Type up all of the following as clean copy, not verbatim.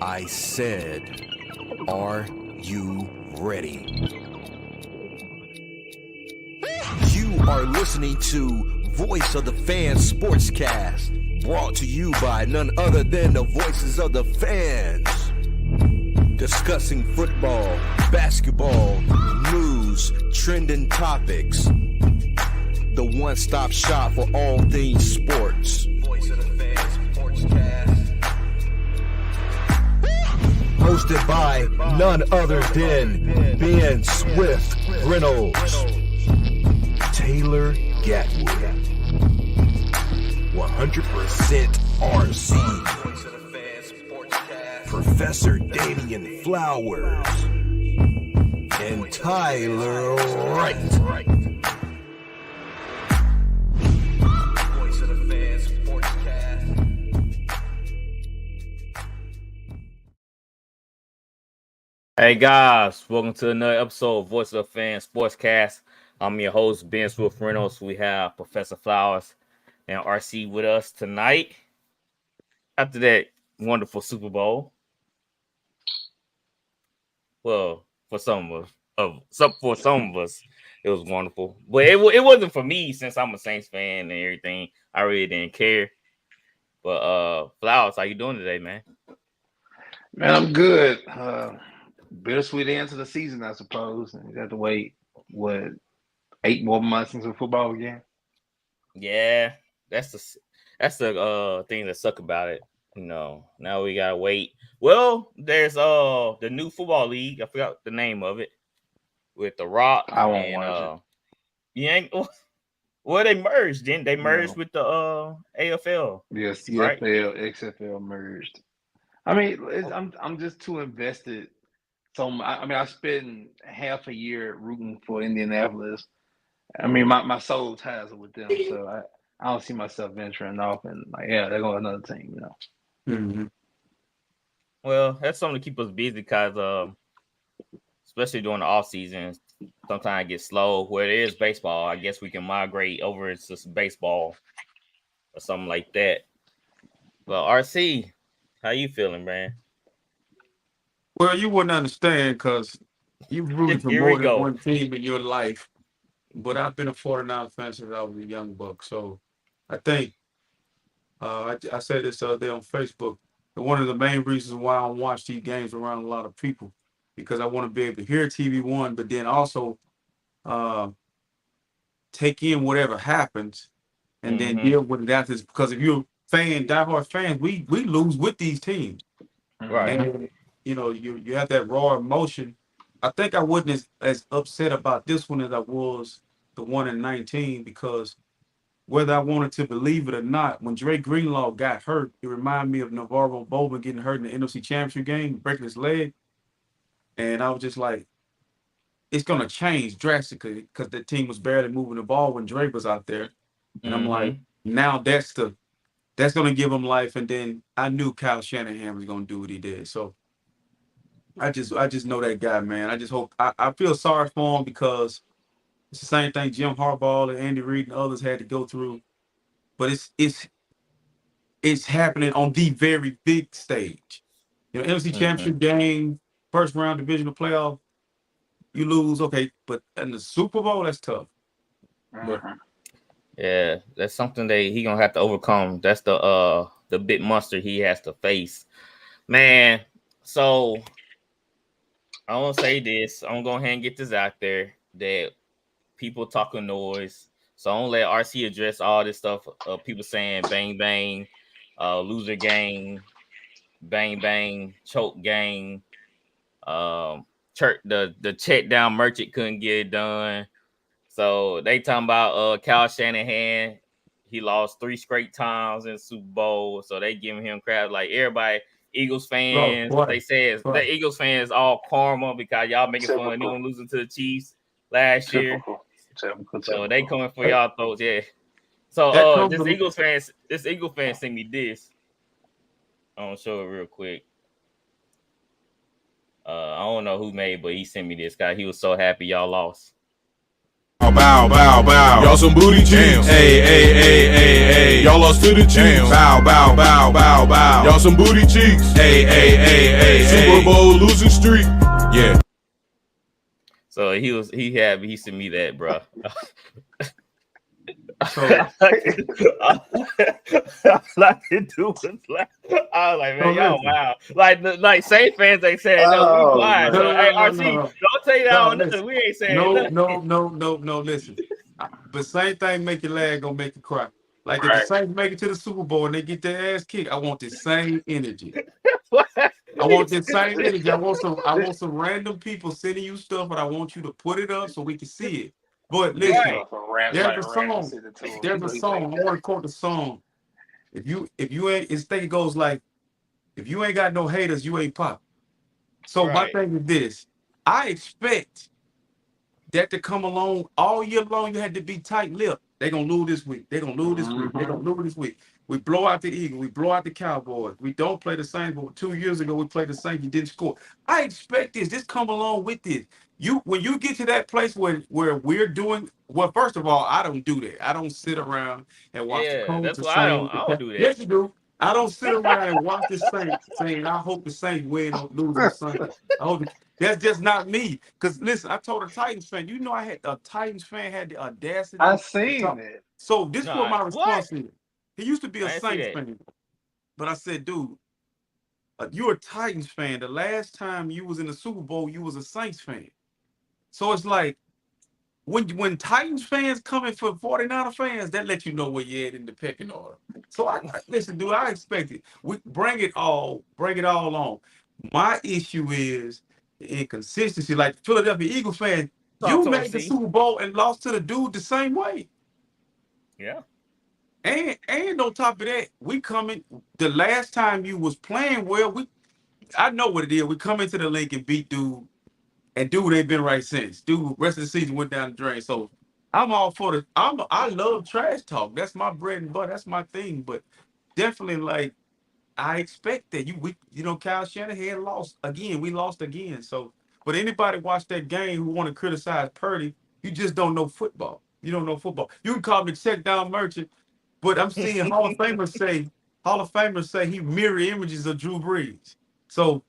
I said, are you ready? You are listening to Voice of the Fans Sportscast, brought to you by none other than the voices of the fans. Discussing football, basketball, news, trending topics. The one-stop shop for all things sports. Voice of the Fans Sportscast. Hosted by none other than Ben Swift Reynolds, Taylor Gatwood, 100% RC, Professor Damian Flowers, and Tyler Wright. Hey guys, welcome to another episode of Voice of the Fans Sportscast. I'm your host, Ben Swift Reynolds. We have Professor Flowers and RC with us tonight. After that wonderful Super Bowl. Well, for some of us, it was wonderful. But it wasn't for me since I'm a Saints fan and everything. I really didn't care. But Flowers, how you doing today, man? Man, I'm good. Bittersweet end to the season, I suppose. You have to wait, 8 more months until football again? Yeah, that's the thing that suck about it. You know, now we gotta wait. Well, there's the new football league. I forgot the name of it with The Rock. I won't and watch you ain't well, they merged, didn't they? Merged with the AFL. it. Yes, Right? CFL, XFL merged. I mean, I'm just too invested. So I spent half a year rooting for Indianapolis. I mean, my soul ties are with them, so I don't see myself venturing off and they're going another team, Mm-hmm. Well, that's something to keep us busy because especially during the off season, sometimes it gets slow. Where it is baseball, I guess we can migrate over into some baseball or something like that. Well, RC, how you feeling, man? Well, you wouldn't understand because you've rooted for Here we more than go. one team in your life. But I've been a 49 fan since I was a young buck. So I think I said this the other day on Facebook. That one of the main reasons why I don't watch these games around a lot of people because I want to be able to hear TV1, but then also uh, take in whatever happens and then deal with it after. Because if you're diehard fans, we lose with these teams. Right. And you have that raw emotion. I think I wasn't as upset about this one as I was the one in 19 because whether I wanted to believe it or not, when Dre Greenlaw got hurt, it reminded me of Navarro Bowman getting hurt in the NFC Championship game, breaking his leg. And I was just like, it's gonna change drastically because the team was barely moving the ball when Dre was out there. And I'm like, now that's gonna give him life. And then I knew Kyle Shanahan was gonna do what he did. So I just know that guy, man. I just hope I feel sorry for him because it's the same thing Jim Harbaugh and Andy Reid and others had to go through. But it's happening on the very big stage. NFC Championship game, first round divisional playoff, you lose, okay, but in the Super Bowl, that's tough. But Yeah, that's something that he gonna have to overcome. That's the big monster he has to face, man. So I want to say this. I'm gonna go ahead and get this out there that people talking noise. So I don't let RC address all this stuff. People saying bang bang, loser gang, bang bang, choke gang. The check down merchant couldn't get it done. So they talking about Kyle Shanahan. He lost 3 straight times in the Super Bowl. So they giving him crap like everybody. Eagles fans, they say the Eagles fans all karma because y'all making fun of them losing to the Chiefs last year. So they coming for y'all throats, yeah. So this Eagles fan sent me this. I'm gonna show it real quick. I don't know who made, but he sent me this guy. He was so happy y'all lost. Bow, bow, bow. Y'all some booty cheeks. Hey, hey, hey, hey, hey. Y'all lost to the Chiefs. Bow, bow, bow, bow, bow. Y'all some booty cheeks. Hey, hey, hey, hey, Super Bowl losing streak. Yeah. So he sent me that, bro. So, Like the dude was like, I was like, man, y'all wow. Like Saints fans ain't saying no, we quiet. So, hey, RC, don't take that on nothing. We ain't saying nothing. No. Listen, but same thing make your lag gonna make you cry. Like if the Saints make it to the Super Bowl and they get their ass kicked, I want the same energy. I want the same energy. I want some random people sending you stuff, but I want you to put it up so we can see it. But listen, there's a song. There's a song. I want to quote the song. If you ain't, this thing goes like, if you ain't got no haters, you ain't pop. So my thing is this: I expect that to come along all year long. You had to be tight-lipped. They're gonna lose this week. They're gonna lose this week. They're gonna lose this week. We blow out the Eagles. We blow out the Cowboys. We don't play the Saints, but 2 years ago we played the Saints. You didn't score. I expect this. This come along with this. When you get to that place where we're doing well, first of all, I don't do that. I don't sit around and watch the Colts. That's why I don't do that. Yes, you do. I don't sit around and watch the Saints saying, I hope the Saints win or lose on Sunday. That's just not me. Because listen, I told a Titans fan, I had a Titans fan had the audacity. I seen it. So this is what my response is. He used to be a Saints fan. But I said, dude, you're a Titans fan. The last time you was in the Super Bowl, you was a Saints fan. So it's like, when Titans fans coming for 49er fans, that let you know where you're at in the pecking order. So listen, dude, I expect it. We bring it all on. My issue is inconsistency. Like Philadelphia Eagles fan, you made the Super Bowl and lost to the dude the same way. Yeah. And on top of that, we coming the last time you was playing well. I know what it is. We come into the link and beat dude. And dude ain't been right since. Dude, rest of the season went down the drain. So I'm all for I love trash talk. That's my bread and butter. That's my thing. But definitely, like, I expect that Kyle Shanahan lost again. We lost again. So, but anybody watch that game who want to criticize Purdy, you just don't know football. You don't know football. You can call me check down merchant, but I'm seeing Hall of Famers say he mirror images of Drew Brees. So,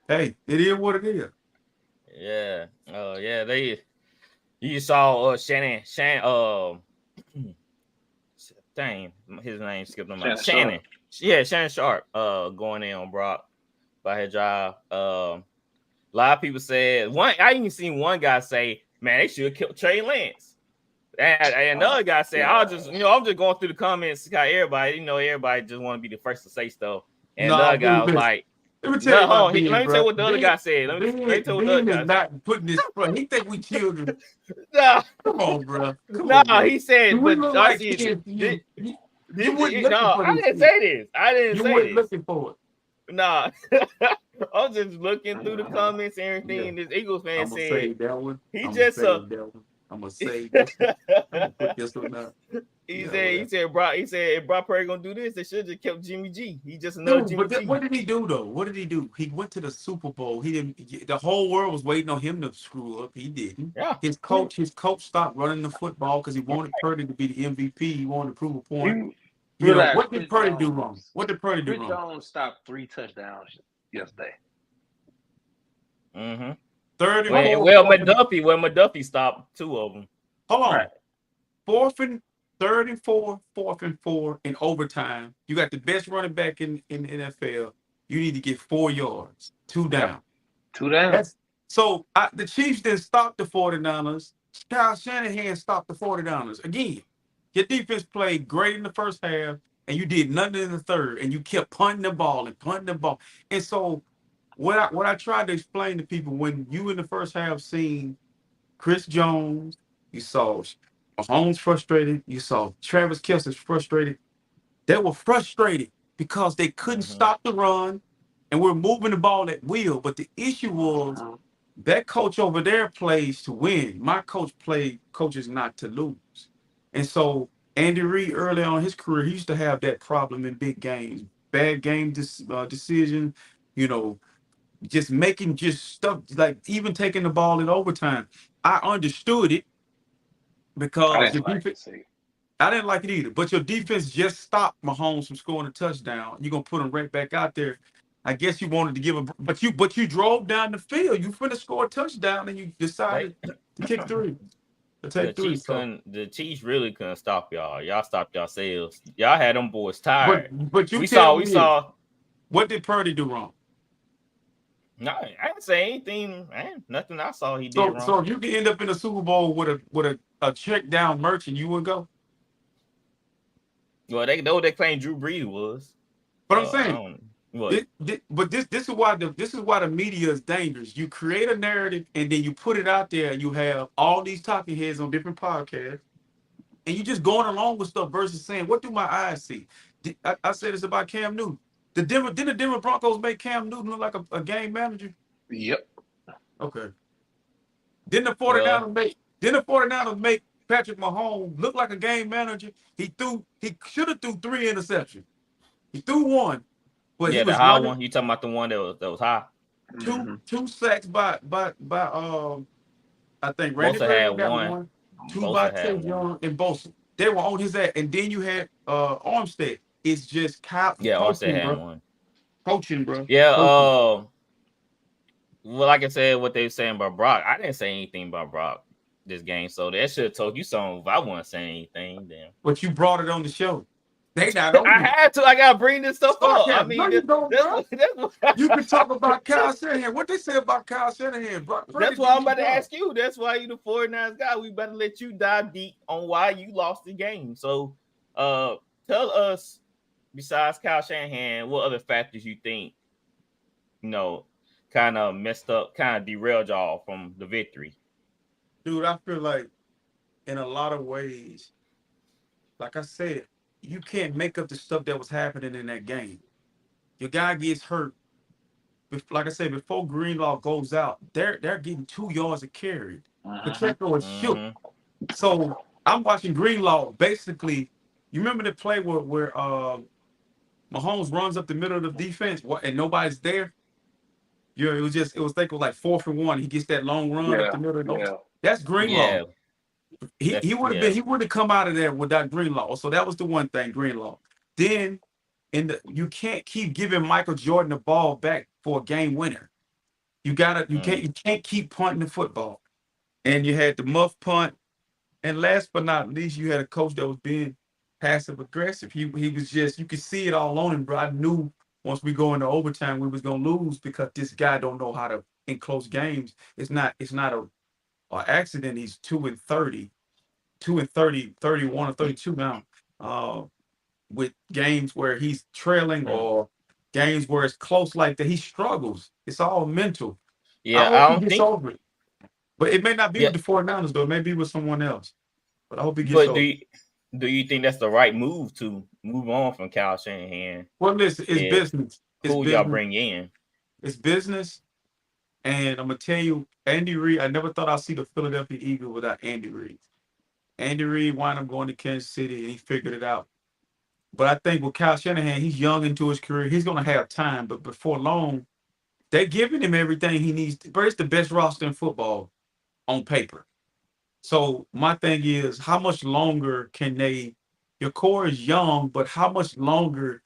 hey, it is what it is. Yeah. You saw Shannon, dang, his name skipped on my Shannon. Yeah, Shannon Sharp going in on Brock by his job. A lot of people said I even seen one guy say, man, they should have killed Trey Lance. And another guy said, I'm just going through the comments, got everybody just want to be the first to say stuff. And another guy was like, let me tell you what the other guy said. Let me tell you what the other guy said. Not putting this front. He think we children. Nah. Come on, bro. He said, but I see it. I didn't say this. You weren't looking for it. Nah. I'm just looking through the comments and everything. This Eagles fan said. Save that one. He just I'm gonna say this. I'm gonna put this one up. He said if Brock Purdy gonna do this, they should have just kept Jimmy G. He just another Jimmy G. What did he do though? What did he do? He went to the Super Bowl. He didn't. The whole world was waiting on him to screw up. He didn't. Yeah. His coach stopped running the football because he wanted Purdy to be the MVP. He wanted to prove a point. What did Purdy do wrong? Chris Jones stopped 3 touchdowns yesterday. Mm-hmm. 30. McDuffie stopped 2 of them. Hold on. Right. 3rd and 4 in overtime. You got the best running back in the NFL. You need to get 4 yards. 2 down. Yep. 2 down. So the Chiefs didn't stop the 49ers. Kyle Shanahan stopped the 49ers. Again, your defense played great in the first half, and you did nothing in the third, and you kept punting the ball. And so what I tried to explain to people, when you in the first half seen Chris Jones, you saw Mahomes frustrated, you saw Travis Kelce frustrated. They were frustrated because they couldn't stop the run, and we're moving the ball at will. But the issue was that coach over there plays to win. My coach coaches not to lose. And so Andy Reid, early on in his career, he used to have that problem in big games. Bad game decision, just making stuff, like even taking the ball in overtime. I understood it, I because your didn't like defense. it. See, I didn't like it either. But your defense just stopped Mahomes from scoring a touchdown. You're gonna put him right back out there. I guess you wanted to give a, but you drove down the field. You finna score a touchdown, and you They decided to kick three, to the take three. Chiefs So, couldn't. The Chiefs really couldn't stop y'all. Y'all stopped yourselves. Y'all had them boys tired. but you We tell saw. me We this: saw. what did Purdy do wrong? No, I didn't say anything. Nothing I saw he did So, wrong. if you could end up in a Super Bowl with a check down merchant, you would go. Well, they know they claim Drew Brees was. But I'm I saying, don't. What? but this is why the media is dangerous. You create a narrative and then you put it out there, and you have all these talking heads on different podcasts, and you just going along with stuff versus saying, "What do my eyes see?" I said this about Cam Newton. Didn't the Denver Broncos make Cam Newton look like a game manager? yep. Okay. Didn't the Well, 49ers make Patrick Mahomes look like a game manager? He should have threw 3 interceptions. He threw 1, but he yeah, the was high running one. You talking about the one that was high? two sacks by I think Randy Bosa had Gregory got one. 1, 2 by Bosa had Chase one. Young and Bosa. They were on his ass, and then you had Armstead. It's just Yeah, Armstead coaching, had bro. one. Coaching, bro. Yeah. Coaching. Well, like I said, what they were saying about Brock, I didn't say anything about Brock this game, so that should have told you something. If I wasn't saying anything, then But you brought it on the show. They not on I you. had to. I gotta bring this stuff up. I Sarcasm. No, mean, you don't, bro. You can talk about Kyle that's Shanahan. What they say about Kyle Shanahan, bro? why I'm about to ask you. That's why you the 49ers guy. We better let you dive deep on why you lost the game. So, tell us, besides Kyle Shanahan, what other factors you think, kind of messed up, kind of derailed y'all from the victory? Dude, I feel like in a lot of ways, like I said, you can't make up the stuff that was happening in that game. Your guy gets hurt. Like I said, before Greenlaw goes out, they're getting 2 yards of carry. Pacheco is shook. So I'm watching Greenlaw basically. You remember the play where Mahomes runs up the middle of the defense and nobody's there? It was like 4th and 1. He gets that long run up the middle of the defense. That's Greenlaw. Yeah. He would have come out of there without Greenlaw. So that was the one thing, Greenlaw. Then you can't keep giving Michael Jordan the ball back for a game winner. You can't keep punting the football. And you had the muff punt. And last but not least, you had a coach that was being passive aggressive. He was just, you could see it all on him, bro. I knew once we go into overtime we was gonna lose because this guy don't know how to in close games. It's not a accident. He's 2-30, 2-30, 31 or 32 now. With games where he's trailing or games where it's close like that, he struggles. It's all mental. Yeah, I hope he gets over it. But it may not be with the 49ers, though. It may be with someone else. But I hope he gets over it. Do you think that's the right move to move on from Kyle Shanahan? Well, listen, it's business. Who y'all bring in? It's business. And I'm going to tell you, Andy Reid, I never thought I'd see the Philadelphia Eagles without Andy Reid. Andy Reid wound up going to Kansas City, and he figured it out. But I think with Kyle Shanahan, he's young into his career. He's going to have time. But before long, they're giving him everything he needs. But it's the best roster in football on paper. So my thing is, how much longer can your core is young, but how much longer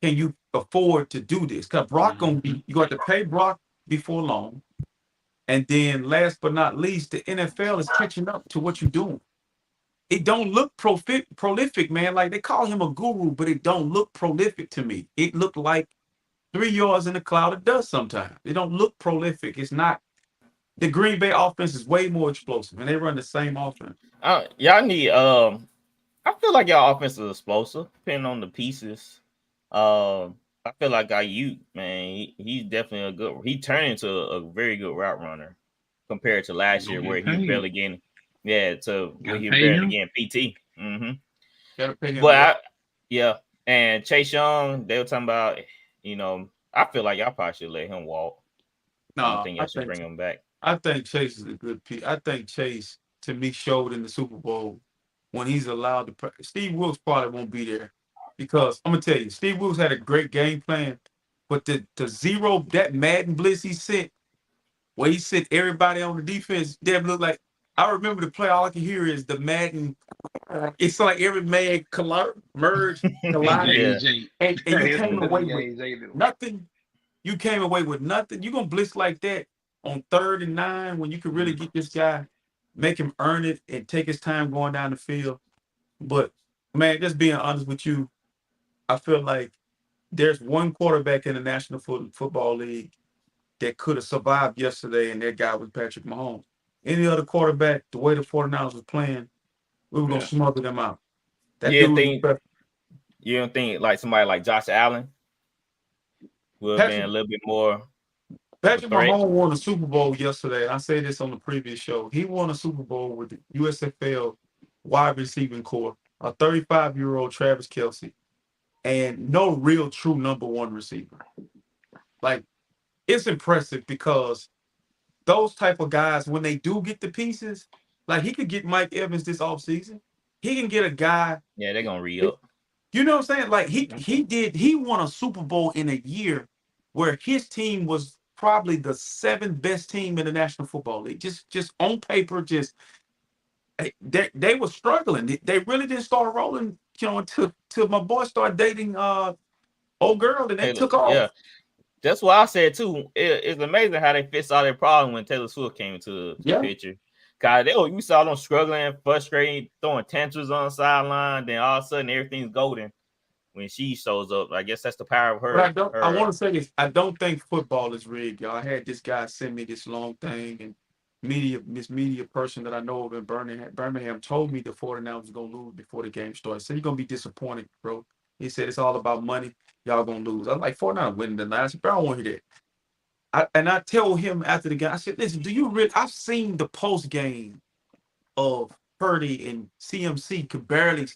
can you afford to do this? Because you got to pay Brock before long. And then last but not least, the NFL is catching up to what you're doing. It don't look prolific, man. Like they call him a guru, but it don't look prolific to me. It looked like 3 yards in a cloud of dust sometimes. It don't look prolific. It's not. The Green Bay offense is way more explosive, and they run the same offense. Y'all need. I feel like y'all offense is explosive, depending on the pieces. I feel like Ayuk, man, he's definitely a good. He turned into a very good route runner compared to last year, where he was barely getting. Yeah, to where he was barely getting PT. Gotta pay him. But and Chase Young, they were talking about. I feel like y'all probably should let him walk. No, I don't think y'all should bring him back. I think Chase is a good piece. I think Chase, to me, showed in the Super Bowl when he's allowed to practice. Steve Wilkes probably won't be there because I'm gonna tell you, Steve Wilkes had a great game plan, but the zero that Madden blitz he sent, where he sent everybody on the defense, Deb looked like I remember the play. All I can hear is the Madden. It's like every man merge, collide, Yeah. and you It's came away literally with AJ. nothing. You came away with nothing. You gonna blitz like that on 3rd and 9 when you could really get this guy, make him earn it and take his time going down the field. But man, just being honest with you, I feel like there's one quarterback in the National Football League that could have survived yesterday, and that guy was Patrick Mahomes. Any other quarterback, the way the 49ers was playing, we were gonna smother them out. That You dude was think you don't think like somebody like Josh Allen would have been a little bit more of a Patrick threat? Mahomes won a Super Bowl yesterday. I said this on the previous show. He won a Super Bowl with the USFL wide receiving core, a 35-year-old Travis Kelce, and no real true number one receiver. Like, it's impressive because those type of guys, when they do get the pieces, like he could get Mike Evans this offseason. He can get a guy. Yeah, they're gonna re-up. You know what I'm saying? Like he won a Super Bowl in a year where his team was probably the 7th best team in the National Football League. Just on paper, they were struggling. They really didn't start rolling, until my boy started dating old girl, and they took off. Yeah. That's what I said too. It's amazing how they fixed all their problems when Taylor Swift came into the picture. God, you saw them struggling, frustrated, throwing tantrums on the sideline. Then all of a sudden, everything's golden when she shows up. I guess that's the power of her. But I want to say this. I don't think football is rigged, y'all. I had this guy send me this long thing, and this media person that I know of in Birmingham told me the 49ers was going to lose before the game started. So you're going to be disappointed, bro. He said it's all about money. Y'all going to lose. I was like, 49ers winning tonight. I said, bro, I don't want to hear that. I told him after the game, I said, listen, do you really? I've seen the post game of Purdy and CMC could barely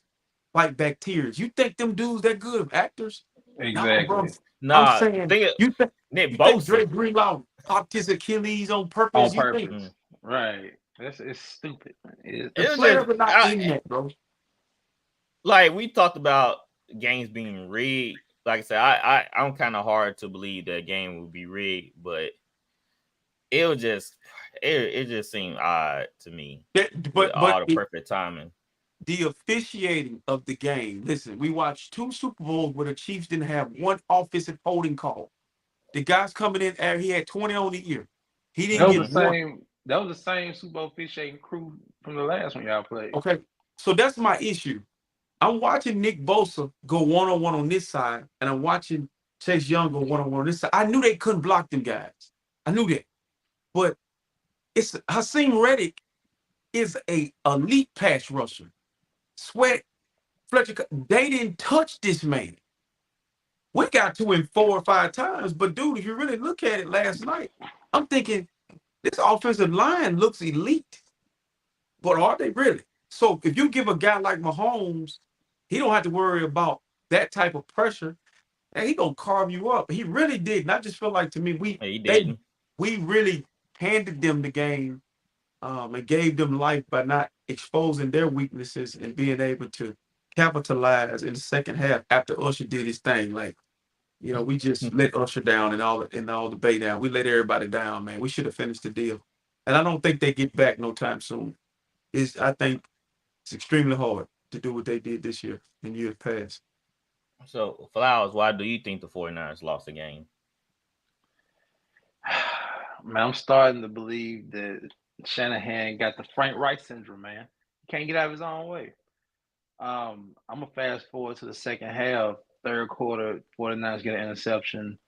fight back tears. You think them dudes that good of actors? Exactly. No, bro. Nah, I'm saying you think Dre Greenlaw popped his Achilles on purpose? On purpose. Right. It's stupid. The players are not in that, bro. Like we talked about games being rigged. Like I said, I'm kind of hard to believe that game would be rigged, but it just seemed odd to me. But all the perfect timing. The officiating of the game. Listen, we watched 2 Super Bowls where the Chiefs didn't have one offensive holding call. The guys coming in, he had 20 on the year. He didn't get one. That was the same Super Bowl officiating crew from the last one y'all played. Okay, so that's my issue. I'm watching Nick Bosa go one-on-one on this side, and I'm watching Chase Young go one-on-one on this side. I knew they couldn't block them guys. I knew that. But it's Hakeem Reddick is a elite pass rusher. Sweat, Fletcher, they didn't touch this man. We got to him 4 or 5 times, but dude, if you really look at it last night, I'm thinking this offensive line looks elite, but are they really? So if you give a guy like Mahomes, he don't have to worry about that type of pressure, and he gonna carve you up. He really did. And I just feel like, to me, we really handed them the game, and gave them life by not exposing their weaknesses and being able to capitalize in the second half after Usher did his thing. Like, we just let Usher down and all the Bay down. We let everybody down, man. We should have finished the deal. And I don't think they get back no time soon. I think it's extremely hard to do what they did this year in years past. So, Flowers, why do you think the 49ers lost the game? Man, I'm starting to believe that Shanahan got the Frank Reich syndrome, man. He can't get out of his own way. I'm going to fast forward to the second half, third quarter, 49ers get an interception,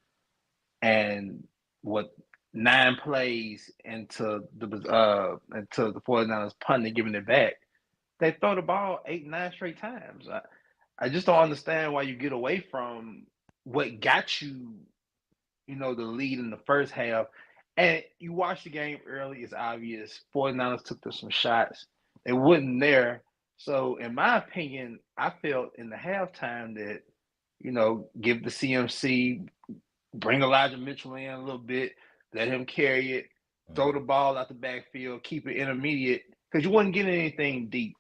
and 9 plays into the 49ers punting and giving it back, they throw the ball 8-9 straight times. I just don't understand why you get away from what got you, the lead in the first half. And you watch the game early, it's obvious 49ers took some shots. They wasn't there. So in my opinion, I felt in the halftime that, give the CMC, bring Elijah Mitchell in a little bit, let him carry it, throw the ball out the backfield, keep it intermediate, because you wasn't getting anything deep.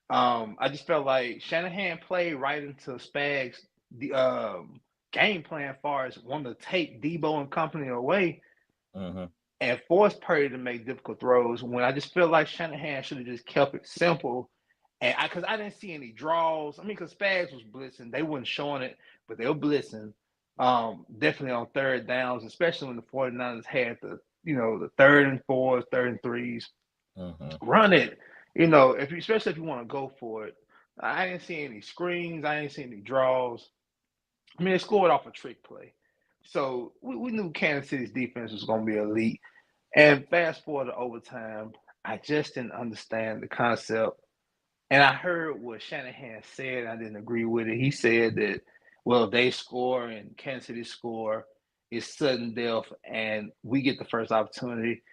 I just felt like Shanahan played right into Spags' game plan as far as wanting to take Debo and company away. Mm-hmm. and forced Purdy to make difficult throws when I just feel like Shanahan should have just kept it simple. And because I didn't see any draws. I mean, because Spags was blitzing. They weren't showing it, but they were blitzing. Definitely on third downs, especially when the 49ers had the third and fours, third and threes. Run it. Especially if you want to go for it. I didn't see any screens. I didn't see any draws. I mean, they scored off a trick play. So we knew Kansas City's defense was going to be elite. And fast forward to overtime, I just didn't understand the concept. And I heard what Shanahan said. I didn't agree with it. He said that, well, they score and Kansas City score, it's sudden death, and we get the first opportunity.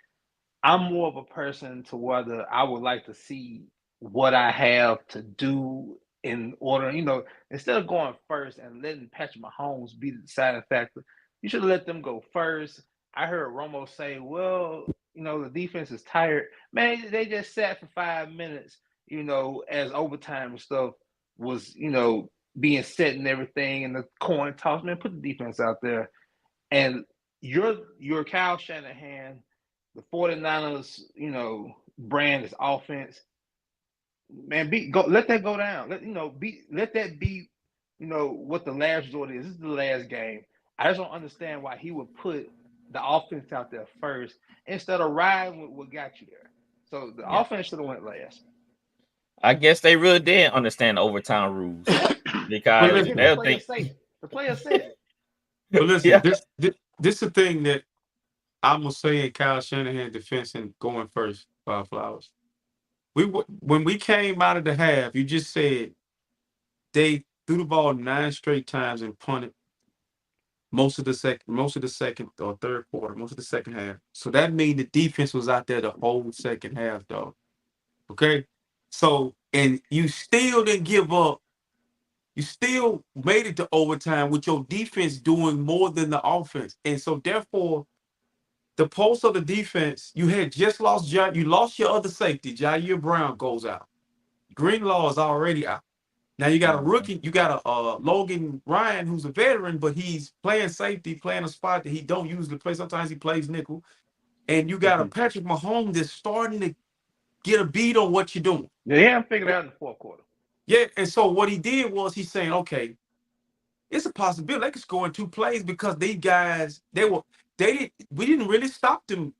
I'm more of a person to whether I would like to see what I have to do in order, instead of going first and letting Patrick Mahomes be the deciding factor, you should have let them go first. I heard Romo say, well, the defense is tired. Man, they just sat for 5 minutes, as overtime and stuff was, being set and everything and the coin toss. Man, put the defense out there. And you're Kyle Shanahan. The 49ers, brand is offense. Man, let that go down. Let that be, what the last resort is. This is the last game. I just don't understand why he would put the offense out there first instead of riding with what got you there. So the offense should have went last. I guess they really didn't understand the overtime rules because the player said it. But listen, this is the thing that I'm gonna say in Kyle Shanahan defense and going first by Flowers. When we came out of the half, you just said they threw the ball 9 straight times and punted most of the second or third quarter, most of the second half. So that means the defense was out there the whole second half, though. Okay, so and you still didn't give up. You still made it to overtime with your defense doing more than the offense, and so therefore. The pulse of the defense, you had just lost you lost your other safety. Jair Brown goes out. Greenlaw is already out. Now you got a rookie, you got a Logan Ryan, who's a veteran, but he's playing safety, playing a spot that he don't usually play. Sometimes he plays nickel. And you got a Patrick Mahomes that's starting to get a beat on what you're doing. Yeah, he hadn't figured it out in the fourth quarter. Yeah, and so what he did was he's saying, okay, it's a possibility they could score in 2 plays because these guys, we didn't really stop them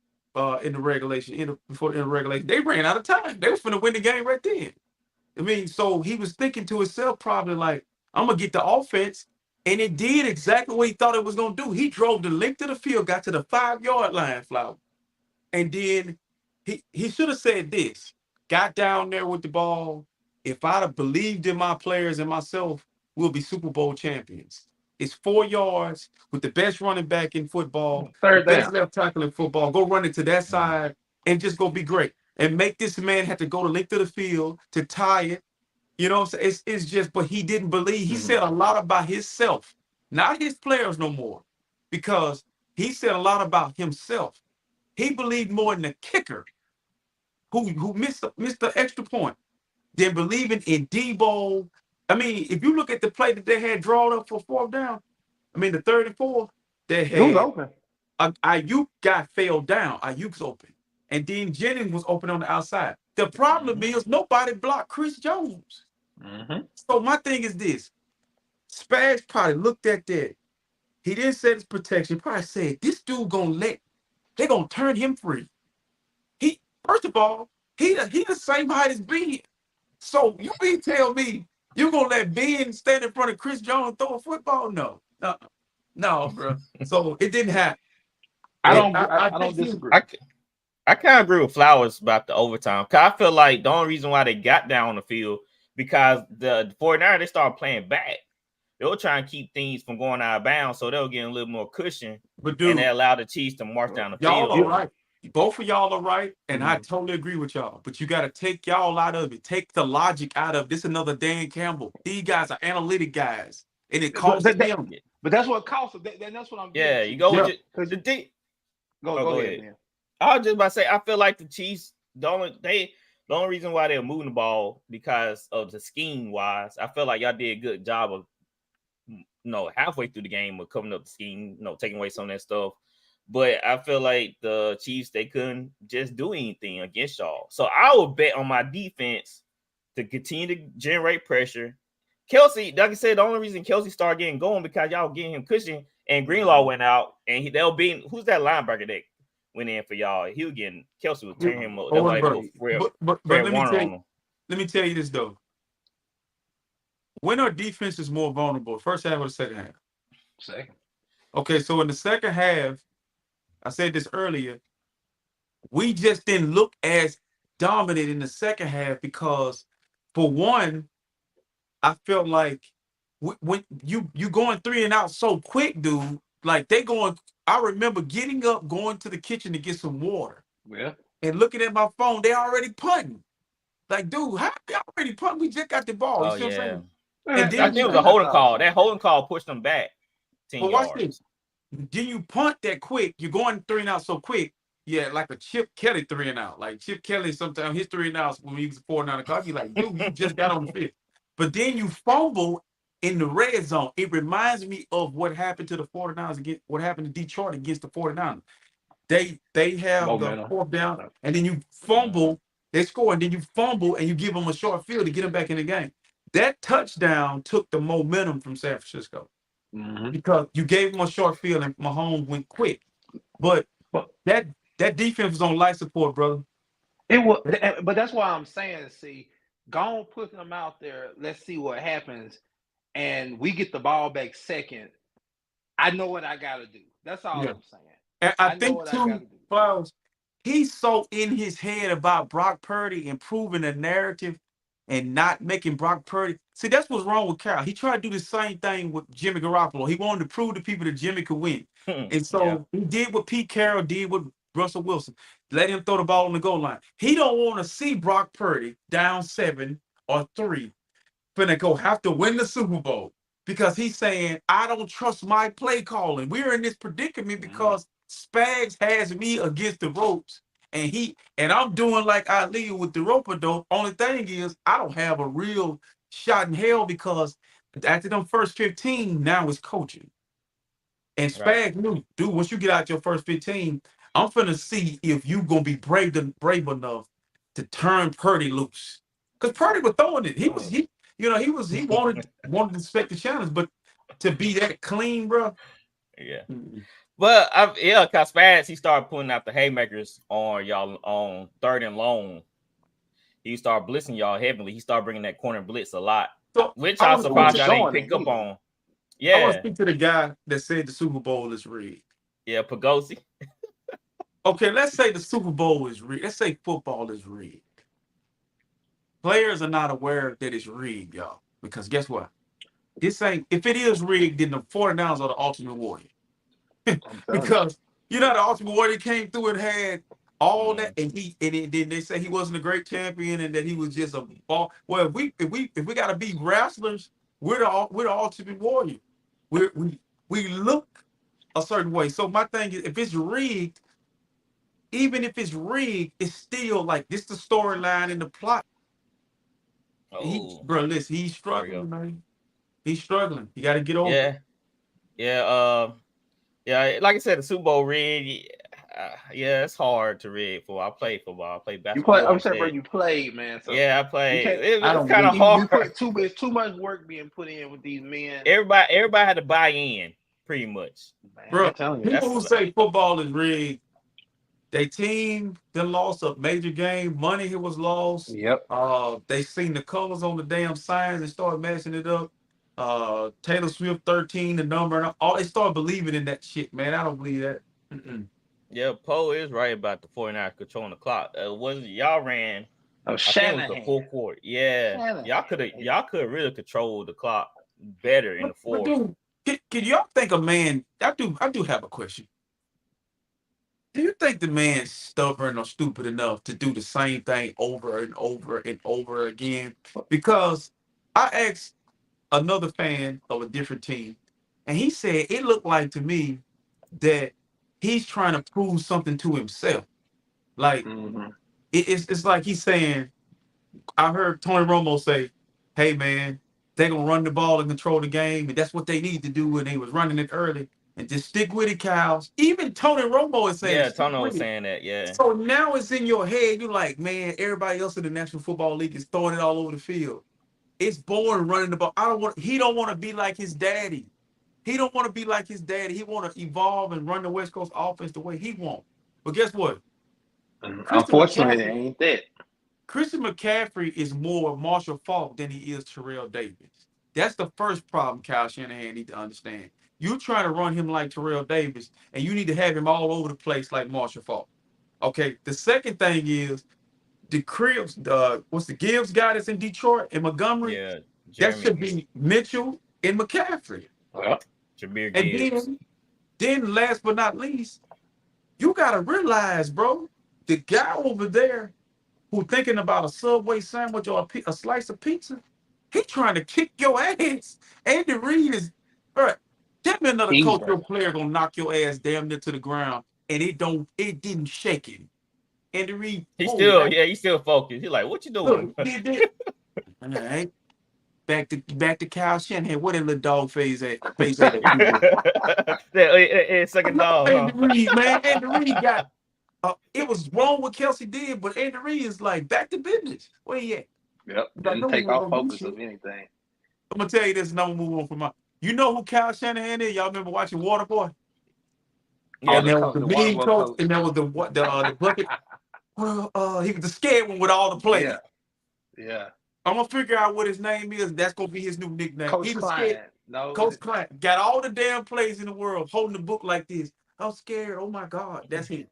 in the regulation. Before the regulation, they ran out of time. They was finna win the game right then. I mean, so he was thinking to himself probably like, I'm gonna get the offense, and it did exactly what he thought it was gonna do. He drove the length of the field, got to the 5-yard line, Flower, and then he should have said this. Got down there with the ball. If I'd have believed in my players and myself, we'll be Super Bowl champions. It's 4 yards with the best running back in football, Third best down. left tackle in football. Go run it to that side and just go be great. And make this man have to go the length of the field to tie it. You know what I'm saying? It's just, but he didn't believe. He said a lot about himself, not his players no more, because he said a lot about himself. He believed more in the kicker who missed the extra point than believing in Debo. I mean, if you look at the play that they had drawn up for 4th down, I mean, the 3rd and 4th, they had It was open. Ayuk guy fell down. Ayuk's open. And then Jennings was open on the outside. The problem is nobody blocked Chris Jones. So my thing is this. Spags probably looked at that. He didn't set his protection. He probably said, this dude they're going to turn him free. First of all, he the same height as Ben. So you mean tell me you're going to let Ben stand in front of Chris Jones and throw a football? No, bro. So it didn't happen. I don't disagree. I kind of agree with Flowers about the overtime. Because I feel like the only reason why they got down on the field because the 49ers, they started playing back. They were trying to keep things from going out of bounds, so they were getting a little more cushion. But dude, and they allowed the Chiefs to march down the y'all field. are right. Both of y'all are right, and I totally agree with y'all. But you got to take y'all out of it. Take the logic out of this. Another Dan Campbell. These guys are analytic guys, and it costs them. But that's what costs them. That's what I'm. Yeah, you go with it. Go ahead, man. I was just about to say, I feel like the Chiefs, the only reason why they're moving the ball because of the scheme wise, I feel like y'all did a good job of, halfway through the game of coming up the scheme, taking away some of that stuff. But I feel like the Chiefs, they couldn't just do anything against y'all. So I would bet on my defense to continue to generate pressure. Kelsey, like I said, the only reason Kelsey started getting going because y'all getting him cushion and Greenlaw went out and they'll be who's that linebacker that went in for y'all? He was getting Kelsey was tearing him up. That's why they put Fred Warner on him. Let me tell you this though. When our defense is more vulnerable, first half or the second half? Second. Okay, so in the second half, I said this earlier, we just didn't look as dominant in the second half because, for one, I felt like when you going 3 and out so quick, dude, like they going. I remember getting up, going to the kitchen to get some water. Yeah. And looking at my phone, they already punting. Like, dude, how they already punting? We just got the ball. Oh, you see what I'm saying? And then I think it was a holding call. That holding call pushed them back 10 yards. Watch this. Then you punt that quick. You're going 3 and out so quick. Yeah, like a Chip Kelly 3 and out. Like Chip Kelly, sometimes his 3 and outs when he was 4 and out o'clock, you're like, dude, you just got on the field. But then you fumble in the red zone. It reminds me of what happened to the 49ers against what happened to Detroit against the 49ers. They have the 4th down, and then you fumble. They score, and then you fumble, and you give them a short field to get them back in the game. That touchdown took the momentum from San Francisco because you gave them a short field, and Mahomes went quick. But that defense was on life support, brother. It was, but that's why I'm saying, see, go on, put them out there. Let's see what happens, and we get the ball back second. I know what I got to do. That's all I'm saying. And I think too, Flowers, he's so in his head about Brock Purdy improving the narrative and not making Brock Purdy. See, that's what's wrong with Kyle. He tried to do the same thing with Jimmy Garoppolo. He wanted to prove to people that Jimmy could win. And so he did what Pete Carroll did with Russell Wilson. Let him throw the ball on the goal line. He don't want to see Brock Purdy down 7 or 3 finna go have to win the Super Bowl because he's saying, I don't trust my play calling. We're in this predicament because Spags has me against the ropes. And I'm doing like I lead with the rope-a-dope. Only thing is, I don't have a real shot in hell because after them first 15, now it's coaching. And Spags knew, dude, once you get out your first 15, I'm finna see if you gonna be brave enough to turn Purdy loose. Because Purdy was throwing it. He wanted to expect the challenge, but to be that clean, bro. Yeah. But because Spags, he started putting out the haymakers on y'all on 3rd and long. He started blitzing y'all heavily. He started bringing that corner blitz a lot, which I'm surprised y'all didn't pick up on. Yeah, I want to speak to the guy that said the Super Bowl is rigged. Yeah, Pagosi. Okay, let's say the Super Bowl is rigged. Let's say football is rigged. Players are not aware that it's rigged, y'all. Because guess what? This ain't. If it is rigged, then the 49ers are the ultimate warrior. Because the Ultimate Warrior came through and had all that, and then they say he wasn't a great champion and that he was just a ball. Well, if we gotta be wrestlers, we're the Ultimate Warrior. We look a certain way. So my thing is, if it's rigged, even if it's rigged, it's still like this the storyline in the plot. Listen, he's struggling, man. He's struggling. You got to get over it. Yeah, like I said, the Super Bowl rig. It's hard to rig for. I play football. I play basketball. I'm saying, bro, you played, man. So I played. It's kind of hard. It's too much work being put in with these men. Everybody had to buy in, pretty much. Man, bro, people who say football is rigged, they team then lost a major game. Money was lost. Yep. They seen the colors on the damn signs and started messing it up. Taylor Swift 13, the number, and all they started believing in that shit, man. I don't believe that. Yeah, Poe is right about the 49ers controlling the clock. Y'all ran? Shanahan. I think it was the full court. Yeah, Shanahan. y'all could really control the clock better in the fourth. Dude, can y'all think a man? I do have a question. Do you think the man's stubborn or stupid enough to do the same thing over and over and over again? Because I asked another fan of a different team, and he said it looked like to me that he's trying to prove something to himself. Like it's like he's saying, I heard Tony Romo say, hey man, they're gonna run the ball and control the game, and that's what they need to do when they was running it early. and just stick with it, Kyle. Even Tony Romo is saying, Yeah, stick Tony was with it. saying that. Yeah. So now it's in your head. You're like, man, everybody else in the National Football League is throwing it all over the field. It's boring running the ball. He don't want to be like his daddy. He don't want to be like his daddy. He want to evolve and run the West Coast offense the way he wants. But guess what? Unfortunately, it ain't that. Christian McCaffrey is more Marshall Faulk than he is Terrell Davis. That's the first problem Kyle Shanahan need to understand. You try to run him like Terrell Davis, and you need to have him all over the place like Marshall Faulk. Okay. The second thing is the Cribs, what's the Gibbs guy that's in Detroit and Montgomery? Yeah. That should be Mitchell and McCaffrey. Well, Jameer And Gibbs. then last but not least, you gotta realize, bro, the guy over there who thinking about a Subway sandwich or a slice of pizza, he trying to kick your ass. Andy Reid is, all right, tell me another coach or player gonna knock your ass damn near to the ground and it didn't shake him. Andy Reid, He's still focused. He's like, what you doing? All right. Back to Kyle Shanahan. What that little dog face at? Second dog. Andy Reid, man. Andy Reid got. It was wrong what Kelsey did, but Andy Reid is like back to business. Where he at? Yep. Didn't take off focus of anything. I'm gonna tell you this, and I'm gonna move on from my. You know who Kyle Shanahan is? Y'all remember watching Waterboy? Yeah, and there was the mean coach, and there was the bucket. Well, he was the scared one with all the plays. Yeah. I'm gonna figure out what his name is. That's gonna be his new nickname. Coach He was Klein. scared. No, Coach Klein got all the damn plays in the world, holding the book like this. I'm scared. Oh my God, that's him.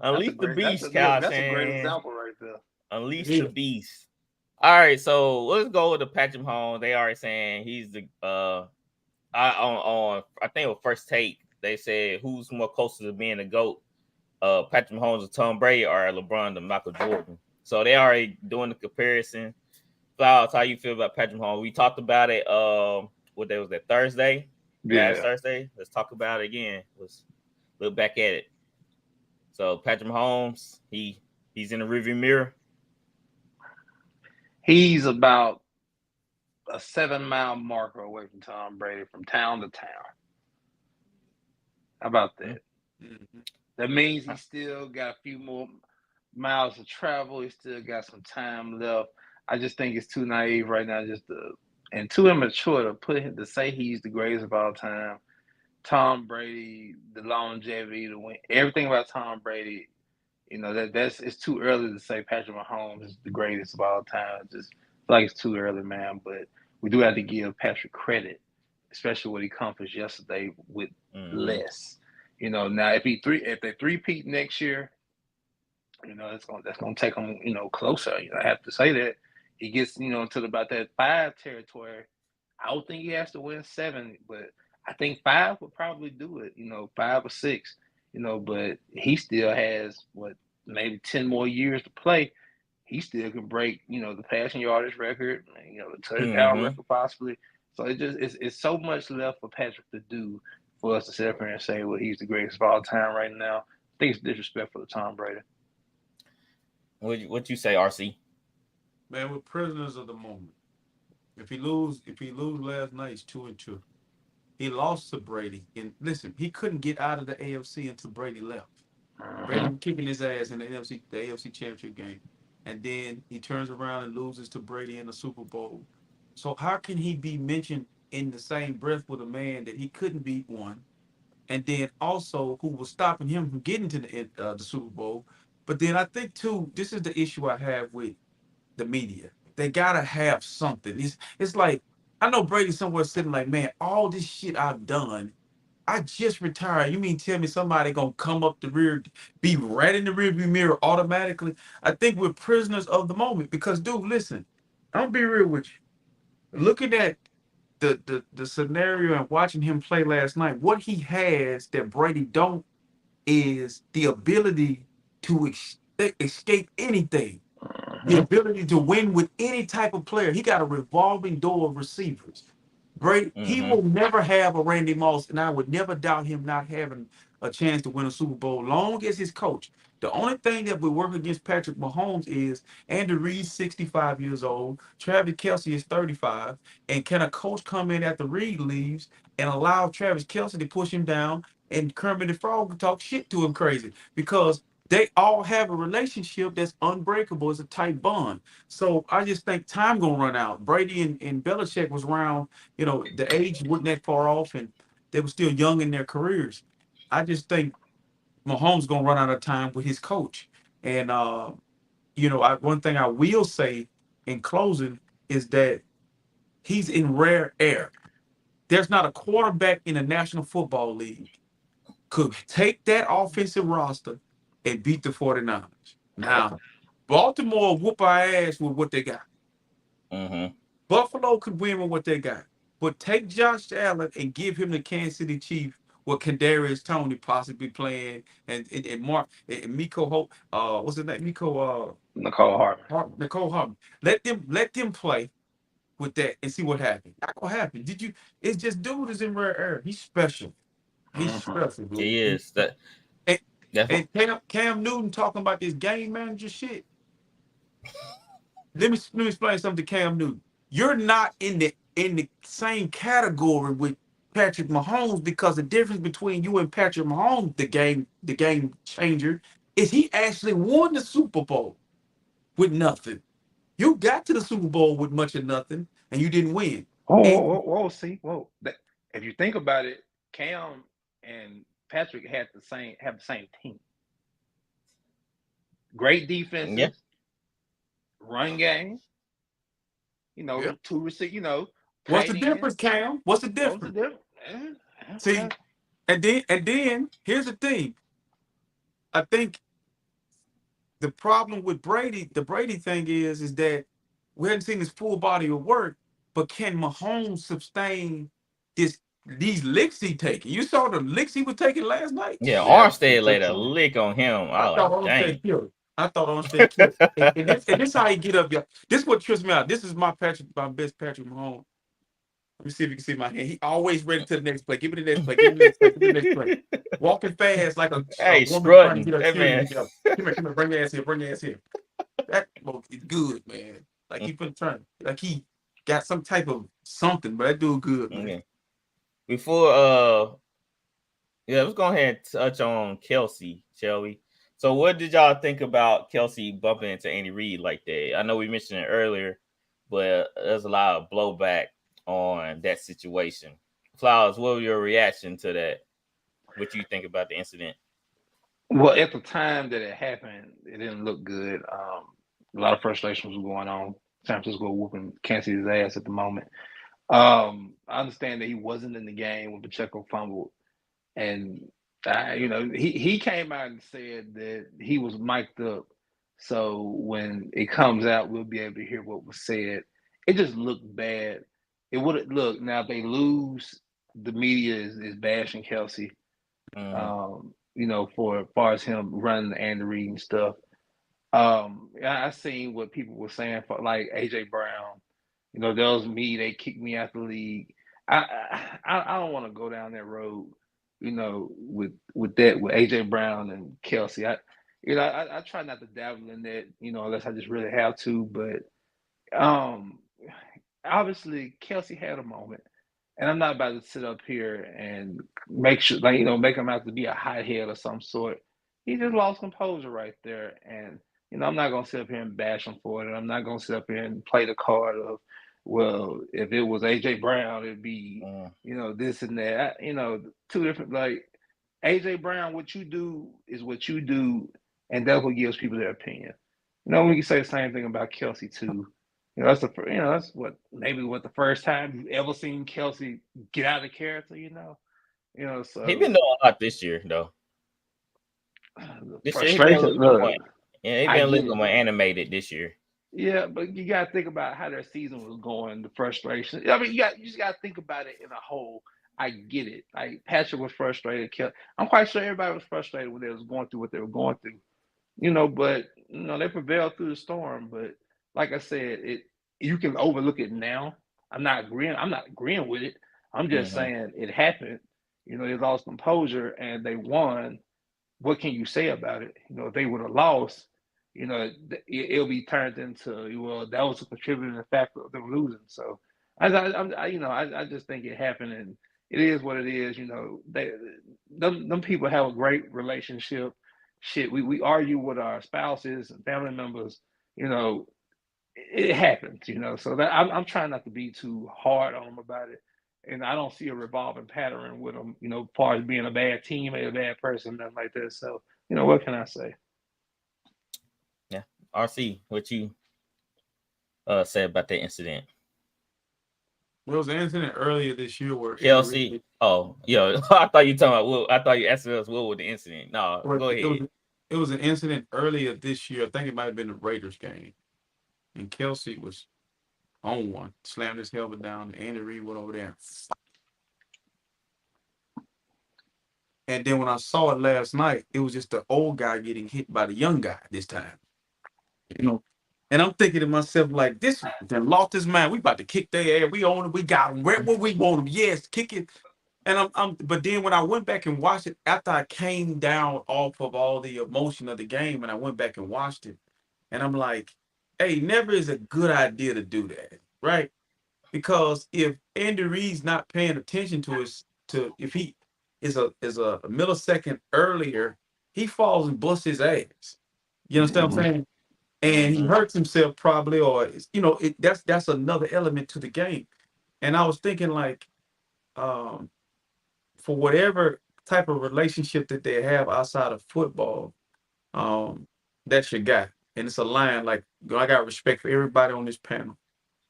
Unleash the beast, Kyle Shanahan. That's a great example right there. Unleash the beast. All right, so let's go with the Patrick Mahomes. They already saying he's the I think it was First Take. They said who's more closer to being the GOAT, Patrick Mahomes or Tom Brady or LeBron to Michael Jordan. So they already doing the comparison. Flowers, how you feel about Patrick Mahomes? We talked about it. What day was that? Thursday. Last Thursday. Let's talk about it again. Let's look back at it. So Patrick Mahomes, he's in the rearview mirror. He's about a 7-mile marker away from Tom Brady from town to town. How about that? Mm-hmm. That means he still got a few more miles to travel. He still got some time left. I just think it's too naive right now, and too immature to say he's the greatest of all time. Tom Brady, the longevity, the win, everything about Tom Brady, it's too early to say Patrick Mahomes is the greatest of all time. Just like it's too early, man. But we do have to give Patrick credit, especially what he accomplished yesterday with less. Now if they three-peat next year, that's gonna take him, closer. I have to say that he gets, to about that 5 territory. I don't think he has to win 7, but I think 5 would probably do it. 5 or 6. But he still has maybe 10 more years to play. He still can break, the passing yardage record, the touchdown record possibly. So it's so much left for Patrick to do for us to sit up here and say, well, he's the greatest of all time right now. I think it's disrespectful to Tom Brady. What you say, RC? Man, we're prisoners of the moment. If he lose last night, it's 2-2. He lost to Brady, and listen, he couldn't get out of the AFC until Brady left. Brady was kicking his ass in the AFC Championship game, and then he turns around and loses to Brady in the Super Bowl. So how can he be mentioned in the same breath with a man that he couldn't beat one, and then also who was stopping him from getting to the Super Bowl? But then I think too, this is the issue I have with the media. They gotta have something. It's like, I know Brady's somewhere sitting like, man, all this shit I've done, I just retired. You mean tell me somebody gonna come up the rear, be right in the rearview mirror automatically? I think we're prisoners of the moment because, dude, listen, I'm gonna be real with you. Looking at the scenario and watching him play last night, what he has that Brady don't is the ability to escape anything. The ability to win with any type of player. He got a revolving door of receivers. Brady, he will never have a Randy Moss, and I would never doubt him not having a chance to win a Super Bowl, long as his coach. The only thing that would work against Patrick Mahomes is Andy Reid's 65 years old, Travis Kelce is 35, and can a coach come in after Reid leaves and allow Travis Kelce to push him down and Kermit the Frog can talk shit to him crazy? Because they all have a relationship that's unbreakable. It's a tight bond. So I just think time gonna run out. Brady and Belichick was around, the age wasn't that far off, and they were still young in their careers. I just think Mahomes gonna run out of time with his coach. And one thing I will say in closing is that he's in rare air. There's not a quarterback in the National Football League could take that offensive roster and beat the 49ers. Now, Baltimore whoop our ass with what they got. Mm-hmm. Buffalo could win with what they got. But take Josh Allen and give him the Kansas City Chiefs with Kadarius Toney possibly playing and Mark and Miko Hope. What's his name? Nicole Hardman. Let them play with that and see what happens. Not gonna happen. It's just dude is in rare air. He's special. He's special, dude. He is. And Cam Newton talking about this game manager shit. Let me explain something to Cam Newton. You're not in the same category with Patrick Mahomes, because the difference between you and Patrick Mahomes, the game changer, is he actually won the Super Bowl with nothing. You got to the Super Bowl with much of nothing, and you didn't win. Whoa. If you think about it, Cam and Patrick have the same team. Great defenses, run game. Two receivers. What's the difference, Cam? What's the difference? See, and then here's the thing. I think the problem with the Brady thing is that we hadn't seen his full body of work, but can Mahomes sustain these licks he taking? You saw the licks he was taking last night? Yeah, Armstead laid a lick on him. I thought Armstead killed him. And this how he get up, y'all. This is what trips me out. This is my best Patrick Mahomes. Let me see if you can see my hand. He always ready to the next play. Give me the next play. Give me the next play. Walking fast like a woman strutting. Trying to get her man. Come here. Bring your ass here. Bring your ass here. That is good, man. Like he been trying. Like he got some type of something, but that dude good, man. Okay. Before let's go ahead and touch on Kelce, shall we? So what did y'all think about Kelce bumping into Andy Reid like that? I know we mentioned it earlier, but there's a lot of blowback on that situation. Flowers, what was your reaction to that? What do you think about the incident? Well, at the time that it happened, it didn't look good. A lot of frustration was going on. San Francisco whooping Kansas City's ass at the moment. I understand that he wasn't in the game when Pacheco fumbled, and he came out and said that he was mic'd up. So when it comes out, we'll be able to hear what was said. It just looked bad. It would look now. If they lose, the media is bashing Kelce. For as far as him running the Andy Reid and stuff. I seen what people were saying for like AJ Brown. That was me. They kicked me out the league. I don't want to go down that road. With AJ Brown and Kelce. I try not to dabble in that. Unless I just really have to. But obviously Kelce had a moment, and I'm not about to sit up here and make him out to be a hothead or some sort. He just lost composure right there, and I'm not gonna sit up here and bash him for it. And I'm not gonna sit up here and play the card of, well, if it was AJ Brown, it'd be this and that. Two different. Like AJ Brown, what you do is what you do, and that's what gives people their opinion. We can say the same thing about Kelce too. That's the first time you've ever seen Kelce get out of character. So he been doing a lot this year though. This year he been a little more animated this year. Yeah, but you gotta think about how their season was going. The frustration. I mean, you just gotta think about it in a whole. I get it. Like Patrick was frustrated. I'm quite sure everybody was frustrated when they was going through what they were going through. But they prevailed through the storm. But like I said, you can overlook it now. I'm not agreeing with it. I'm just saying it happened. They lost composure and they won. what can you say about it? You know, if they would have lost, you know, it'll be turned into, well, that was a contributing factor of them losing. So I just think it happened, and it is what it is. You know, them people have a great relationship. Shit, we argue with our spouses and family members. You know, it happens. You know, so that I'm trying not to be too hard on them about it. And I don't see a revolving pattern with them, you know, as far as being a bad teammate, a bad person, nothing like that. So, you know, what can I say? Yeah. RC, what you said about that incident? Well, it was an incident earlier this year where Kelsey. Oh, yeah. I thought you talking about Will. I thought you asked us what was the incident. No, go ahead. It was an incident earlier this year. I think it might have been the Raiders game. And Kelsey was on one, slammed his helmet down. Andy Reid went over there. And then when I saw it last night, it was just the old guy getting hit by the young guy this time. You know, and I'm thinking to myself, like, this then lost his mind. We about to kick their ass. We own it. We got him. Where we want him. Yes, kick it. And but then when I went back and watched it, after I came down off of all the emotion of the game, and I went back and watched it, and I'm like, hey, never is a good idea to do that, right? Because if Andy Reid's not paying attention to if he is a millisecond earlier, he falls and busts his ass. You understand what I'm saying? And he hurts himself probably, or you know, that's another element to the game. And I was thinking, like, for whatever type of relationship that they have outside of football, that's your guy. And it's a line, like, I got respect for everybody on this panel.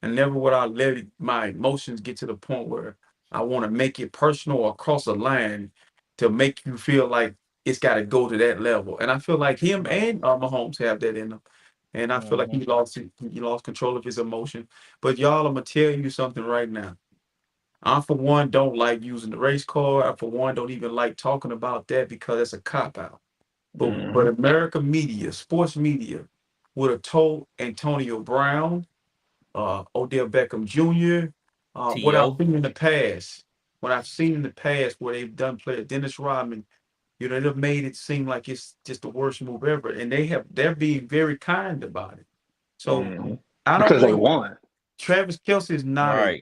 And never would I let my emotions get to the point where I want to make it personal or cross a line to make you feel like it's got to go to that level. And I feel like him and Mahomes have that in them. And I feel like he lost control of his emotion. But y'all, I'm going to tell you something right now. I, for one, don't like using the race car. I, for one, don't even like talking about that because it's a cop-out. But America media, sports media, would have told Antonio Brown, Odell Beckham Jr., what I've seen in the past, where they've done players, Dennis Rodman, you know, they've made it seem like it's just the worst move ever. And they're being very kind about it. So I don't because they know. won. Travis Kelce is not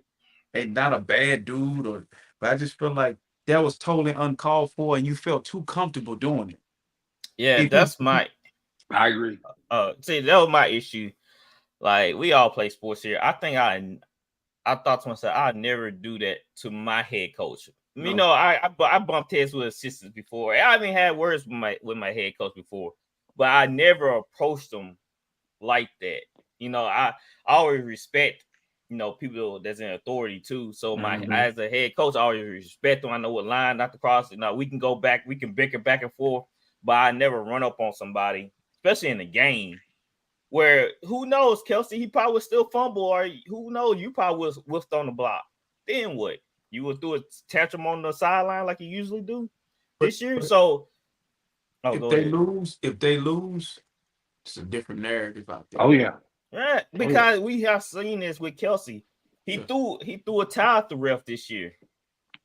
not a bad dude, but I just feel like that was totally uncalled for, and you felt too comfortable doing it. Yeah, that's my. I agree. See, that was my issue. Like, we all play sports here. I think I thought to myself, I'd never do that to my head coach. No. You know, I bumped heads with assistants before. I haven't had words with my head coach before, but I never approached them like that. You know, I always respect, you know, people that's in authority too. So as a head coach, I always respect them. I know what line not to cross. You know, we can go back, we can bicker back and forth, but I never run up on somebody, especially in the game, where who knows, Kelsey, he probably would still fumble, or who knows, you probably was whiffed on the block. Then what? You would do a tantrum on the sideline like you usually do this year. So if they lose, it's a different narrative out there. Oh yeah. Yeah, because we have seen this with Kelsey. He threw a towel at the ref this year.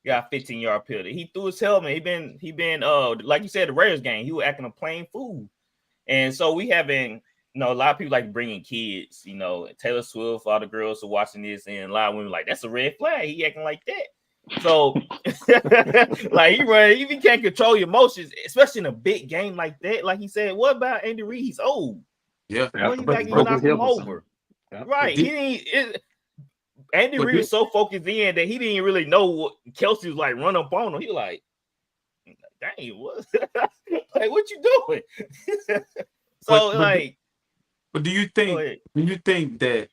Got a 15-yard penalty. He threw his helmet. He been like you said, the Raiders game, he was acting a plain fool. And so we haven't, you know, a lot of people like bringing kids, you know, Taylor Swift, all the girls are watching this, and a lot of women like, that's a red flag. He acting like that. So like he can't control your emotions, especially in a big game like that. Like he said, what about Andy Reid? He's old. Yeah, what he knocked him over. Yeah. Right. Andy Reid was so focused in that he didn't really know what Kelsey was like. Run up on him. He was like, dang, what? Like, what you doing? But do you think that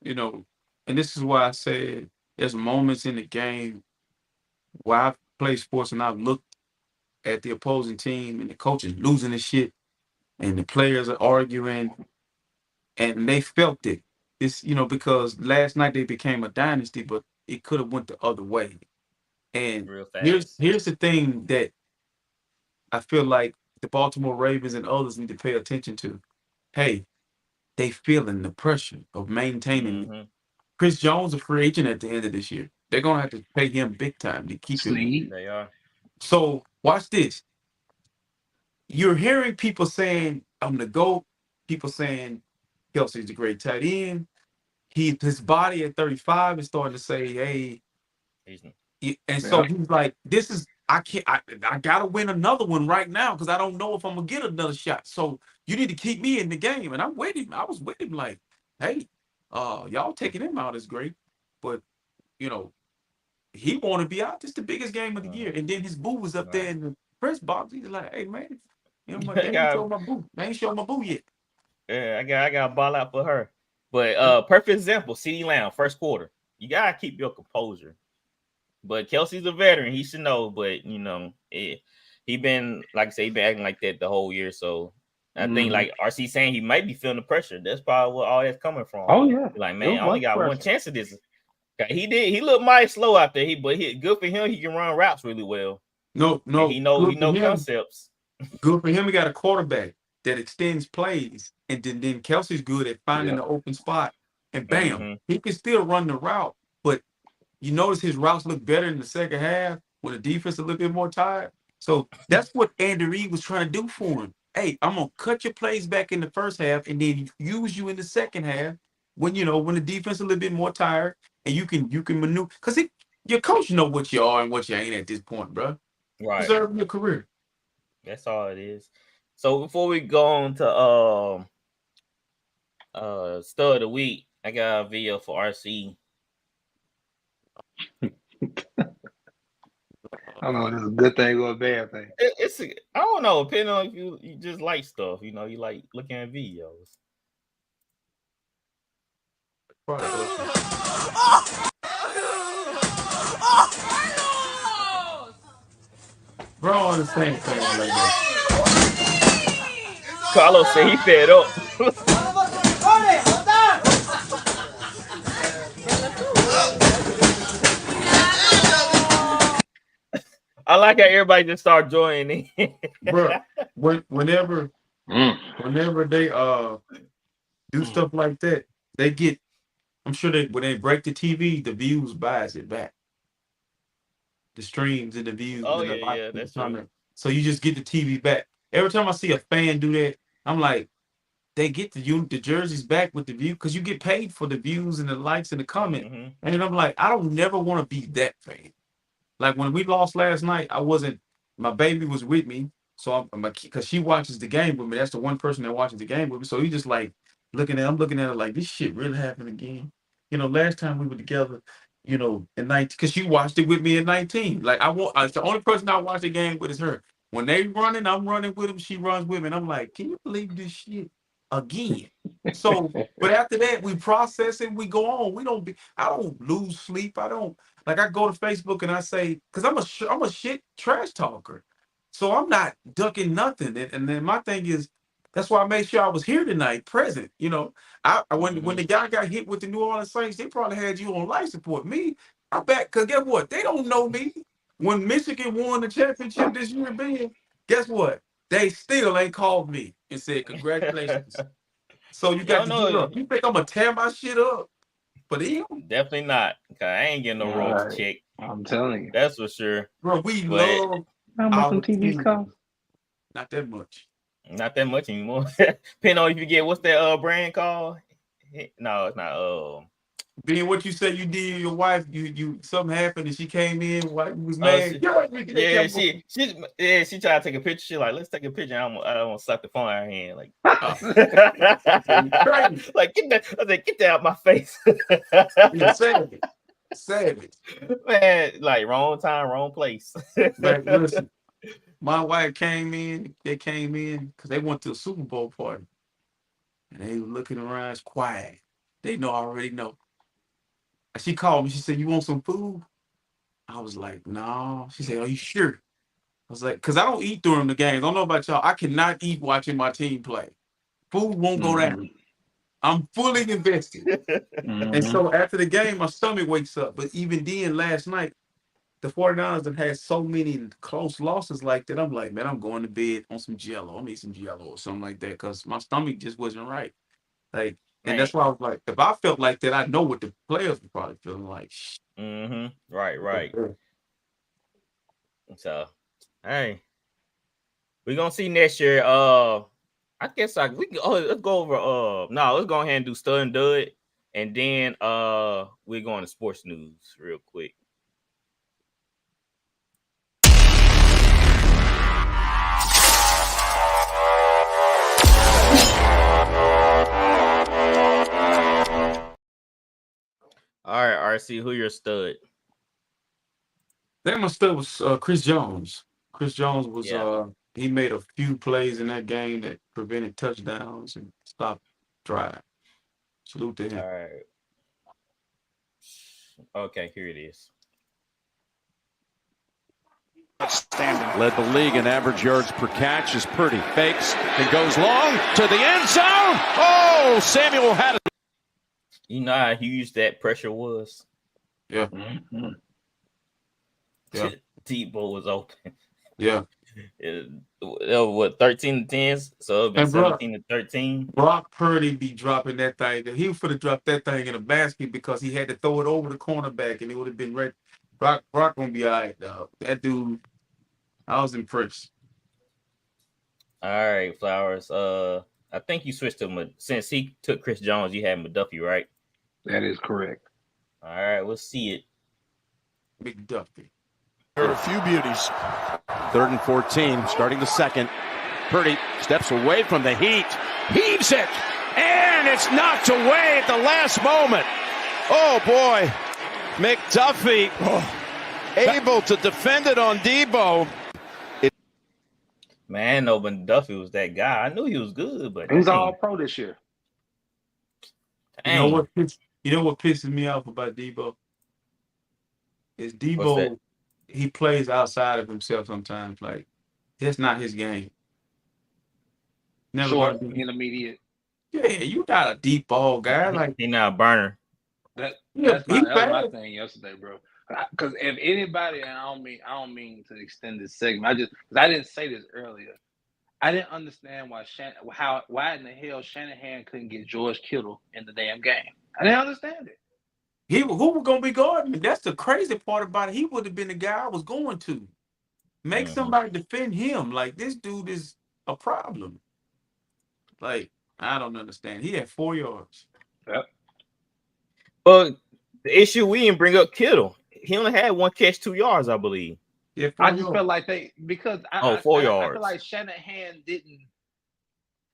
you know, and this is why I said there's moments in the game where I've played sports and I've looked at the opposing team and the coach is losing his shit and the players are arguing and they felt it. It's, you know, because last night they became a dynasty, but it could have went the other way. And here's the thing that I feel like the Baltimore Ravens and others need to pay attention to. Hey, they feeling the pressure of maintaining. Chris Jones a free agent at the end of this year. They're gonna have to pay him big time to keep him. They are. So watch this. you're hearing people saying, I'm the GOAT. People saying Kelsey's a great tight end. His body at 35 is starting to say, hey, and so he's like, this is, I gotta win another one right now because I don't know if I'm gonna get another shot. So you need to keep me in the game. And I'm with him. I was with him like, hey, y'all taking him out is great, but you know, he want to be out. This is the biggest game of the year. And then his boo was up there in the press box. He's like, hey man, you know, they ain't show my boo. They ain't show my boo yet. Yeah, I got a ball out for her. But perfect example, CeeDee Lamb, first quarter. You gotta keep your composure. But Kelsey's a veteran, he should know. But you know, he been, like I say, he been acting like that the whole year. So I think, like RC saying, he might be feeling the pressure. That's probably what all that's coming from. Oh yeah, like, man, I only got one chance of this. He looked mighty slow out there. But good for him. He can run routes really well. No, and he know concepts. Good for him. He got a quarterback that extends plays, and then Kelsey's good at finding the open spot, and bam, he can still run the route. But you notice his routes look better in the second half when the defense is a little bit more tired. So that's what Andy Reid was trying to do for him. Hey, I'm gonna cut your plays back in the first half, and then use you in the second half when the defense is a little bit more tired, and you can maneuver because your coach know what you are and what you ain't at this point, bro. Right, preserve your career. That's all it is. So before we go on to stud of the week, I got a video for RC. I don't know if it's a good thing or a bad thing. I don't know, depending on if you just like stuff, you like looking at videos. Bro, on the same thing like that. Carlos said he fed up. I like how everybody just start joining in. Bro, whenever they do stuff like that, they get, I'm sure when they break the TV, the views buys it back. The streams and the views. Oh, and yeah, that's true. So you just get the TV back. Every time I see a fan do that, I'm like, they get the jerseys back with the view because you get paid for the views and the likes and the comment. And I'm like, I don't never want to be that fan. Like when we lost last night, my baby was with me. So because she watches the game with me. That's the one person that watches the game with me. So he just like I'm looking at her like, this shit really happened again. Last time we were together, in 19, because she watched it with me in 19. Like it's the only person I watch the game with is her. When they running, I'm running with them. She runs with me. And I'm like, can you believe this shit again? So, but after that, we process it. We go on. I don't lose sleep. I don't. Like I go to Facebook and I say, because I'm a shit trash talker, so I'm not ducking nothing. And then my thing is, that's why I made sure I was here tonight, present. When the guy got hit with the New Orleans Saints, they probably had you on life support. Me, I'm back because guess what? They don't know me. When Michigan won the championship this year, Ben, guess what? They still ain't called me and said congratulations. So you got to get up. You think I'm gonna tear my shit up? But definitely not. Cause I ain't getting no road check. I'm telling you, that's for sure. Bro, we love how much some TVs cost? Not that much. Not that much anymore. Depending on if you get what's that brand called? No, it's not. Being what you said you did, your wife, you something happened and she came in. Why you was mad? She tried to take a picture. She like, let's take a picture. I don't want to slap the phone out of her hand. Like, like get that. I said, get that out my face. Savage. Man, like wrong time, wrong place. Man, listen, my wife came in. They came in because they went to a Super Bowl party, and they were looking around. It's quiet. They already know. She called me. She said, "You want some food?" I was like, "No." She said, "Are you sure?" I was like, "Because I don't eat during the games. I don't know about y'all. I cannot eat watching my team play. Food won't go down. I'm fully invested." And so after the game, my stomach wakes up. But even then, last night, the 49ers have had so many close losses like that. I'm like, man, I'm going to bed on some Jello. I need some Jello or something like that because my stomach just wasn't right. Like. And that's why I was like, if I felt like that, I know what the players were probably feeling like. Right. So, hey, We're gonna see next year. I guess we can. Oh, let's go over. No, let's go ahead and do stud and dud, and then we're going to sports news real quick. All right, RC, who your stud? That my stud was Chris Jones. Chris Jones was he made a few plays in that game that prevented touchdowns and stopped drive. Salute to him. All right. Okay, here it is. Outstanding. Led the league in average yards per catch as Purdy fakes and goes long to the end zone. Oh, Samuel had it. You know how huge that pressure was? Yeah. Mm-hmm. Yeah. Debo was open. Yeah. It was what 13-10, so it been 17-13. Brock Purdy be dropping that thing. He would have dropped that thing in a basket because he had to throw it over the cornerback and it would have been ready. Brock gonna be all right, dog. That dude, I was impressed. All right, Flowers. I think you switched to since he took Chris Jones, you had McDuffie, right? That is correct. All right, we'll see it. McDuffie. Heard a few beauties. 3rd and 14, starting the second. Purdy steps away from the heat, heaves it, and it's knocked away at the last moment. Oh, boy. McDuffie able to defend it on Debo. Man, no, McDuffie was that guy. I knew he was good, but He was all pro this year. You know what pisses me off about Debo? Is Debo, he plays outside of himself sometimes. Like, that's not his game. Never Short, gonna be. intermediate. Yeah, you got a deep ball guy. Like, he not a burner. That was my thing yesterday, bro. Because if anybody, and I don't mean to extend this segment. Because I didn't say this earlier. I didn't understand why in the hell Shanahan couldn't get George Kittle in the damn game. I didn't understand it. who was gonna be guarding me? That's the crazy part about it. He would have been the guy I was going to. Make somebody defend him. Like, this dude is a problem. Like, I don't understand. He had 4 yards. Yep. But the issue, we didn't bring up Kittle. He only had 1 catch, 2 yards, I believe. Yeah, I just felt like 4 yards. I feel like Shanahan didn't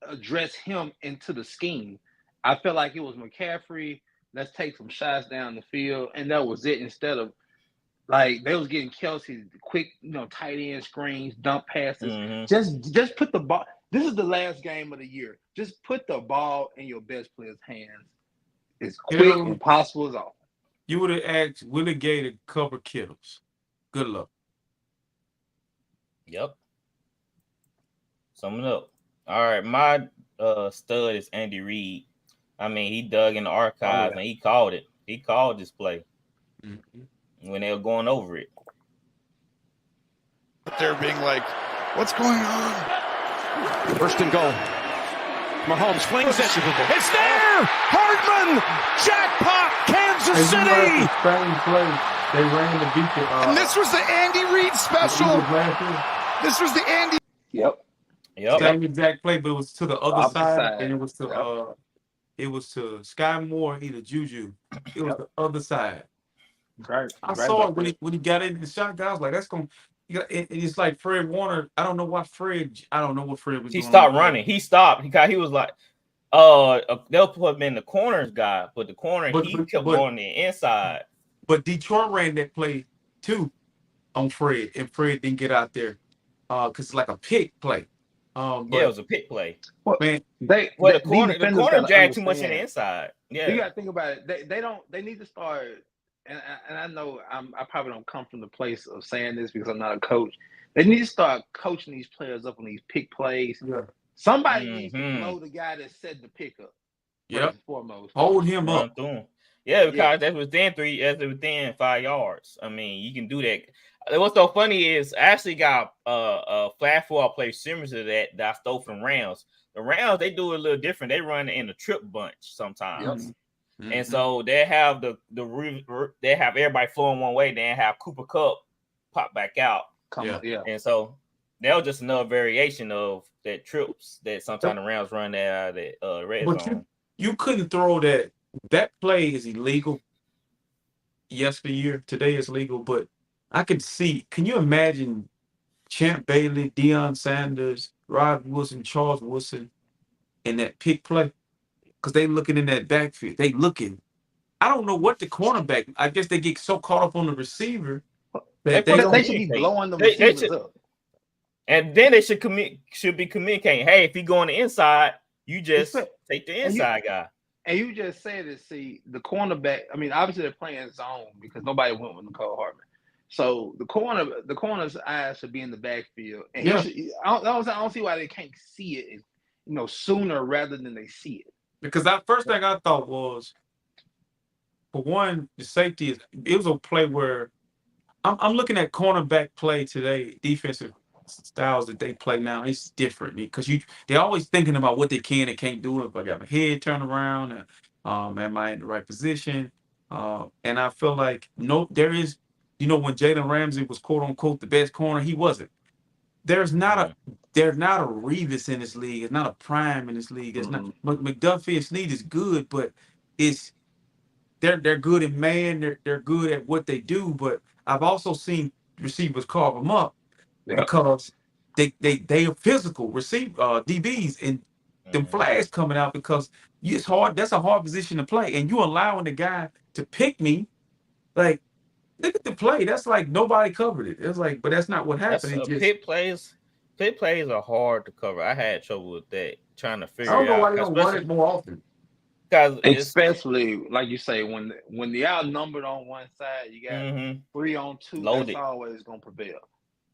address him into the scheme. I felt like it was McCaffrey. Let's take some shots down the field, and that was it. Instead of like they was getting Kelsey quick, tight end screens, dump passes. Mm-hmm. Just put the ball. This is the last game of the year. Just put the ball in your best player's hands as quick and possible as all. You would have asked Willie Gay to cover Kittles. Good luck. Yep. Summing up. All right, my stud is Andy Reid. I mean, he dug in the archives and he called it. He called this play when they were going over it. They're being like, what's going on? 1st and goal. Mahomes flings it. It's there! Hardman! Jackpot! Kansas City! They ran the beat. And this was the Andy Reid special. This was the Andy. Yep. Same exact play, but it was to the other side, and it was to Sky Moore, either Juju. It was the other side. Right. I saw it when he got into the shot. I was like, that's going. It's like Fred Warner. I don't know what Fred was doing. He stopped running. He stopped. He was like, they'll put him in the corners guy, but the corner he kept going the inside. But Detroit ran that play too on Fred, and Fred didn't get out there because it's like a pick play. It was a pick play. Well, man, the corner dragged too much in the inside. Yeah, you got to think about it. They need to start. And I know I probably don't come from the place of saying this because I'm not a coach. They need to start coaching these players up on these pick plays. Yeah. Somebody needs to blow the guy that set the pick up. First and foremost. Hold him up. Yeah, because that was within 5 yards. I mean, you can do that. What's so funny is I actually got a flag football play similar to that I stole from Rams. The Rams, they do it a little different. They run in a trip bunch sometimes. Yep. And so they have they have everybody flowing one way. Then have Cooper Kupp pop back out. Yeah. And so that was just another variation of that trips that sometimes the Rams run that out of that red But zone. you couldn't throw that. That play is illegal. Yesteryear, today is legal, but I could see. Can you imagine Champ Bailey, Deion Sanders, Rod Wilson, Charles Wilson in that pick play? Because they looking in that backfield. They looking. I don't know what the cornerback. I guess they get so caught up on the receiver that they They don't. should be blowing the They receivers should, up. and then they should be communicating. Hey, if you go on the inside, you just take the inside guy. And you just said it. See, the cornerback. I mean, obviously they're playing zone because nobody went with Nicole Hartman. So the corner's eyes should be in the backfield. And Yeah. I don't see why they can't see it, sooner rather than they see it. Because that first thing I thought was, for one, the safety is. It was a play where I'm looking at cornerback play today, defensive styles that they play now. It's different because they're always thinking about what they can and can't do. If I got my head turned around, am I in the right position? And I feel like there is, when Jalen Ramsey was quote unquote the best corner, he wasn't. There's not a Revis in this league. It's not a prime in this league. It's not McDuffie and Snead is good, but they're good in man. They're good at what they do, but I've also seen receivers carve them up because they are physical DBs and them flags coming out because it's hard. That's a hard position to play, and you allowing the guy to pick me. Like, look at the play. That's like nobody covered it. It's like, but that's not what happened. Pit plays are hard to cover. I had trouble with that, trying to figure it out. I don't know why they don't run it more often. Especially like you say, when the outnumbered on one side, you got 3-on-2. Loaded. That's always gonna prevail.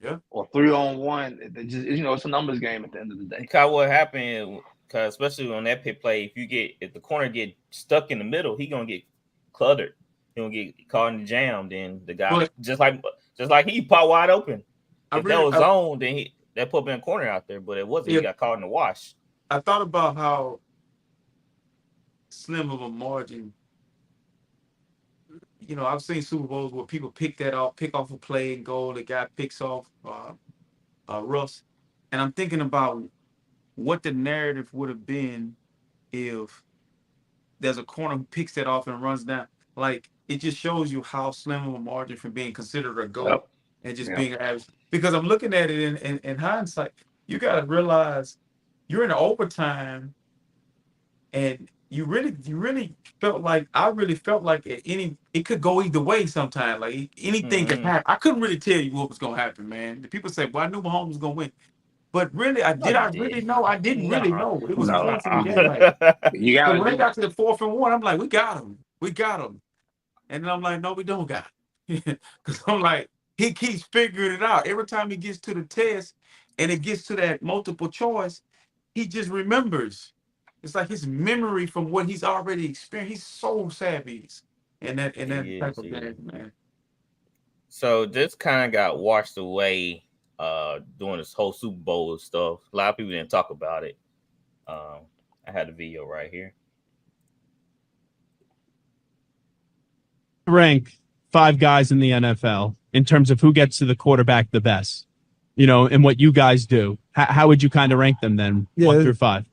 Yeah. Or 3-on-1. It's a numbers game at the end of the day. Because what happened? Because especially on that pit play, if the corner get stuck in the middle, he gonna get cluttered. He gonna get caught in the jam. Then the guy just like he popped wide open. If that was zone, then that put in a corner out there, but it wasn't. He got caught in the wash. I thought about how slim of a margin. I've seen Super Bowls where people pick off a play and go. The guy picks off Russ, and I'm thinking about what the narrative would have been if there's a corner who picks that off and runs down. Like, it just shows you how slim of a margin from being considered a goal and just being average. Because I'm looking at it in hindsight, you got to realize you're in overtime, and you really felt like it could go either way sometimes. Like, anything could happen. I couldn't really tell you what was gonna happen, man. The people say, "Well, I knew Mahomes was gonna win," but really, I really know? I didn't really know. It was close in the game. Like, when they got to the 4th and 1, I'm like, "We got him," and then I'm like, "No, we don't got him," because I'm like, he keeps figuring it out every time he gets to the test, and it gets to that multiple choice. He just remembers. It's like his memory from what he's already experienced. He's so savvy in that type of game, man. So this kind of got washed away doing this whole Super Bowl stuff. A lot of people didn't talk about it. I had the video right here. Rank 5 guys in the NFL in terms of who gets to the quarterback the best, and what you guys do. How would you kind of rank them then, 1 through 5?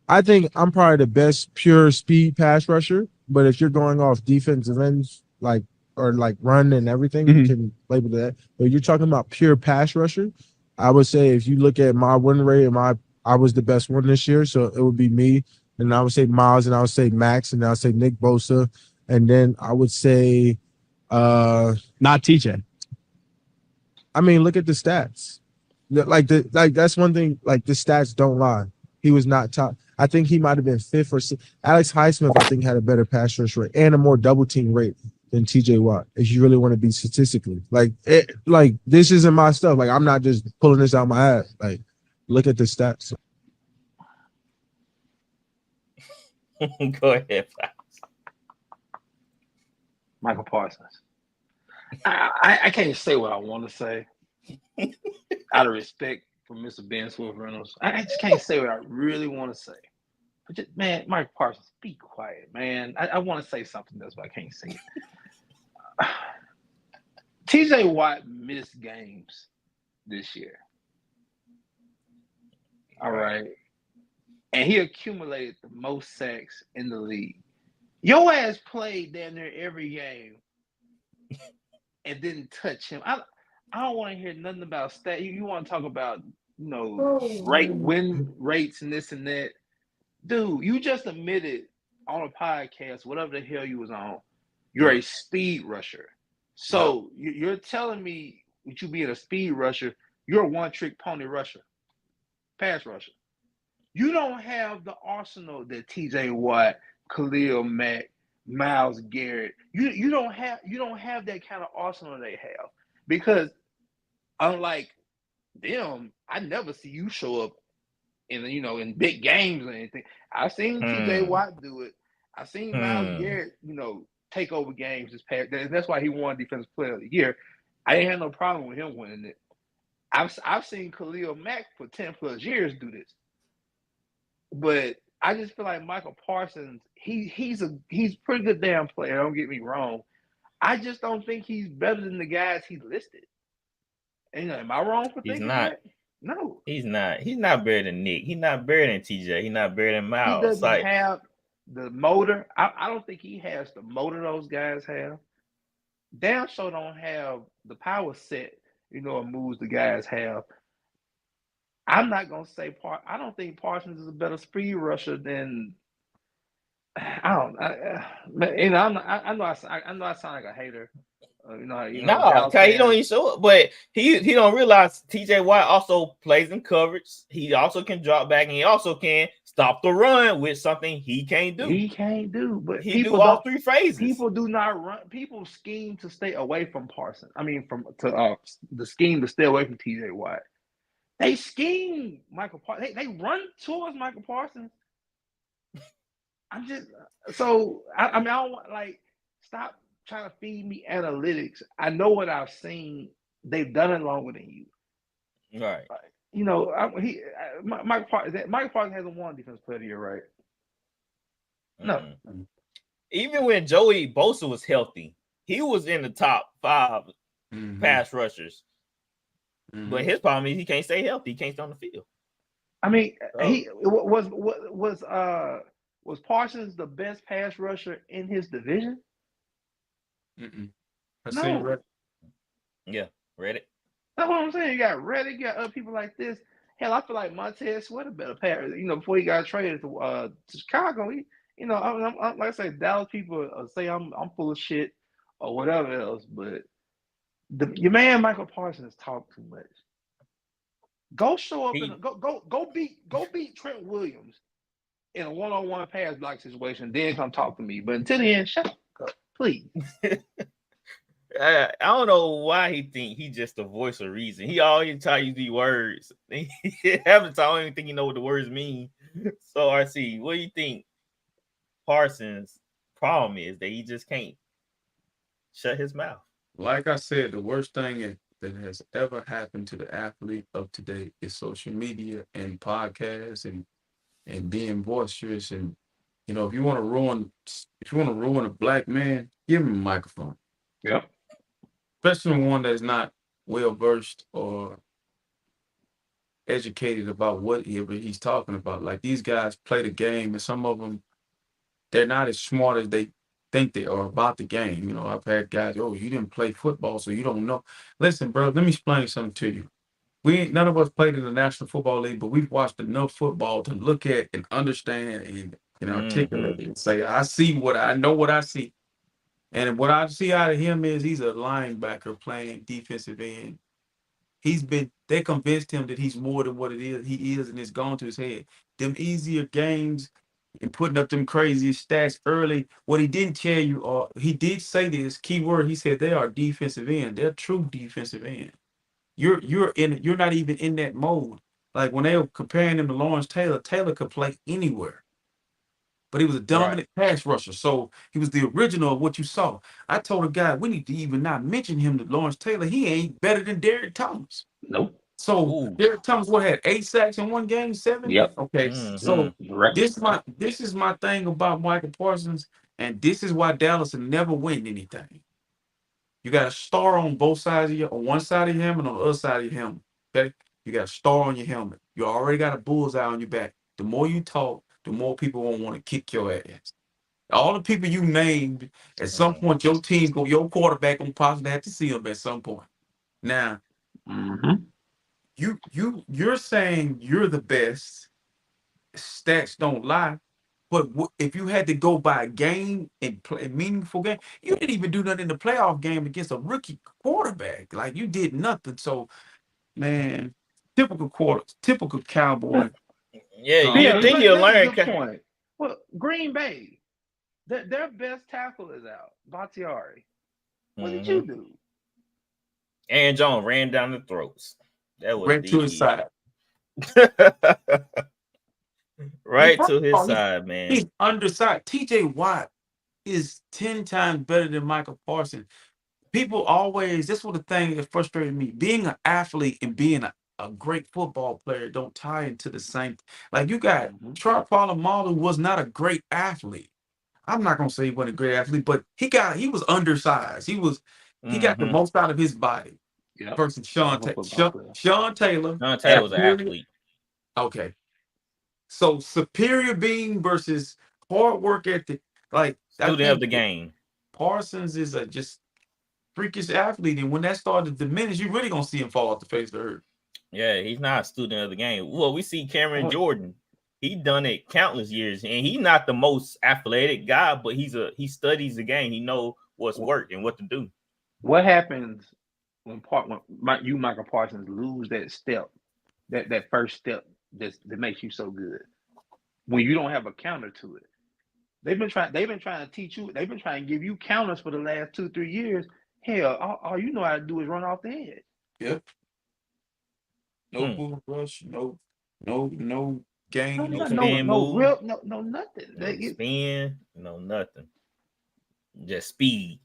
I think I'm probably the best pure speed pass rusher, but if you're going off defensive ends, like run and everything, you can label that. But you're talking about pure pass rusher, I would say if you look at my win rate, I was the best one this year, so it would be me, and I would say Miles, and I would say Max, and I would say Nick Bosa, and then I would say not TJ. I mean, look at the stats. That's one thing. Like, the stats don't lie. He was not top. I think he might have been 5th or 6th. Alex Highsmith, I think, had a better pass rush rate and a more double team rate than TJ Watt, if you really want to be statistically. Like, this isn't my stuff. Like, I'm not just pulling this out my ass. Like, look at the stats. Go ahead. Michael Parsons. I can't say what I want to say out of respect for Mr. Ben Swift Reynolds. I just can't say what I really want to say. But just, man, Michael Parsons, be quiet, man. I want to say something else, but I can't say it. TJ Watt missed games this year. All right. And he accumulated the most sacks in the league. Your ass played down there every game and didn't touch him. I don't want to hear nothing about stat. You want to talk about, win rates and this and that. Dude, you just admitted on a podcast, whatever the hell you was on, you're a speed rusher. So you're telling me with you being a speed rusher, you're a one-trick pony rusher, pass rusher. You don't have the arsenal that TJ Watt, Khalil Mack, Myles Garrett. You don't have that kind of arsenal they have. Because unlike them, I never see you show up in big games or anything. I've seen TJ Watt do it. I've seen Myles Garrett, take over games this past. That's why he won Defensive Player of the Year. I didn't have no problem with him winning it. I've seen Khalil Mack for 10 plus years do this. But I just feel like Michael Parsons, he's a pretty good damn player, don't get me wrong. I just don't think he's better than the guys he listed. And am I wrong for thinking that? No. He's not. He's not better than Nick. He's not better than TJ. He's not better than Myles. He doesn't have the motor. I don't think he has the motor those guys have. Damn sure don't have the power set, moves the guys have. I'm not gonna say I don't think Parsons is a better speed rusher than I don't. I know I sound like a hater. No, okay, he don't even show it, but he don't realize TJ Watt also plays in coverage. He also can drop back, and he also can stop the run with something he can't do. He can't do, but he do all three phases. People do not run. People scheme to stay away from Parsons. I mean, the scheme to stay away from TJ Watt. They scheme Michael Parsons. They run towards Michael Parsons. I'm just I don't want stop trying to feed me analytics. I know what I've seen. They've done it longer than you. Right. Michael Parsons hasn't won Defensive Player of the Year, right? No. Mm-hmm. Even when Joey Bosa was healthy, he was in the top 5 pass rushers. Mm-hmm. But his problem is he can't stay healthy. He can't stay on the field. I mean, he was Parsons the best pass rusher in his division? No. Yeah, Reddick. That's what I'm saying. You got Reddick, you got other people like this. Hell, I feel like Montez Sweat a better pass. Before he got traded to Chicago, I'm like I say, Dallas people say I'm full of shit or whatever else, but your man Michael Parsons talk too much. Go show up go beat Trent Williams in a one-on-one pass block situation, then come talk to me. But until then, shut up, please. I don't know why he think he just the voice of reason. He always tell you these words. Half the time, I don't even think you know what the words mean. So, RC, what do you think Parsons' problem is that he just can't shut his mouth? Like I said, the worst thing that has ever happened to the athlete of today is social media and podcasts and being boisterous. And if you want to ruin a black man, give him a microphone. Yep. Especially one that's not well versed or educated about what he's talking about. Like, these guys play the game, and some of them, they're not as smart as they think they are about the game. I've had guys, you didn't play football, so you don't know. Listen, bro, let me explain something to you. None of us played in the National Football League, but we've watched enough football to look at and understand and articulate and say, I know what I see. And what I see out of him is he's a linebacker playing defensive end. They convinced him that he's more than what he is, and it's gone to his head. Them easier games and putting up them crazy stats early. What he didn't tell you, or he did say this key word, he said they are defensive end. They're true defensive end. You're not even in that mode. Like, when they were comparing him to Lawrence Taylor could play anywhere. But he was a dominant pass rusher. So he was the original of what you saw. I told a guy, we need to even not mention him to Lawrence Taylor. He ain't better than Derrick Thomas. Nope. So Derrick Thomas, had 8 sacks in one game, 7? Yep. Okay. So this is my thing about Michael Parsons, and this is why Dallas will never win anything. You got a star on both sides of on one side of him and on the other side of him. Okay. You got a star on your helmet. You already got a bullseye on your back. The more you talk, the more people won't want to kick your ass. All the people you named, at some point, your quarterback gonna possibly have to see them at some point. Now, you're saying you're the best. Stats don't lie. But if you had to go by a game and play a meaningful game, you didn't even do nothing in the playoff game against a rookie quarterback. Like, you did nothing. So, man, typical Cowboy. Yeah, you think he'll learn? That's a good point. Well, Green Bay, their best tackle is out, Bakhtiari. What did you do? Aaron Jones ran down the throats. That was ran to his side. Right to his side, man. He's undersized. TJ Watt is 10 times better than Micah Parsons. People always, this was the thing that frustrated me. Being an athlete and being a great football player don't tie into the same. Like, you got Troy Polamalu was not a great athlete. I'm not gonna say he wasn't a great athlete, but he was undersized. He got the most out of his body. Versus Sean Taylor. Sean Taylor was an athlete. Okay. So superior being versus hard work ethic, like student of the game. Parsons is a just freakish athlete, and when that started to diminish, you really gonna see him fall off the face of the earth. Yeah, he's not a student of the game. Well, we see Cameron Jordan. He done it countless years, and he's not the most athletic guy, but he studies the game. He know what's work and what to do. What happens when Micah Parsons lose that step, that first step that makes you so good? When you don't have a counter to it. They've been trying to teach you, they've been trying to give you counters for the last 2-3 years. Hell, all you know how to do is run off the edge. Yep. No move rush, no game, no spin move. No nothing. No spin, no nothing. Just speed.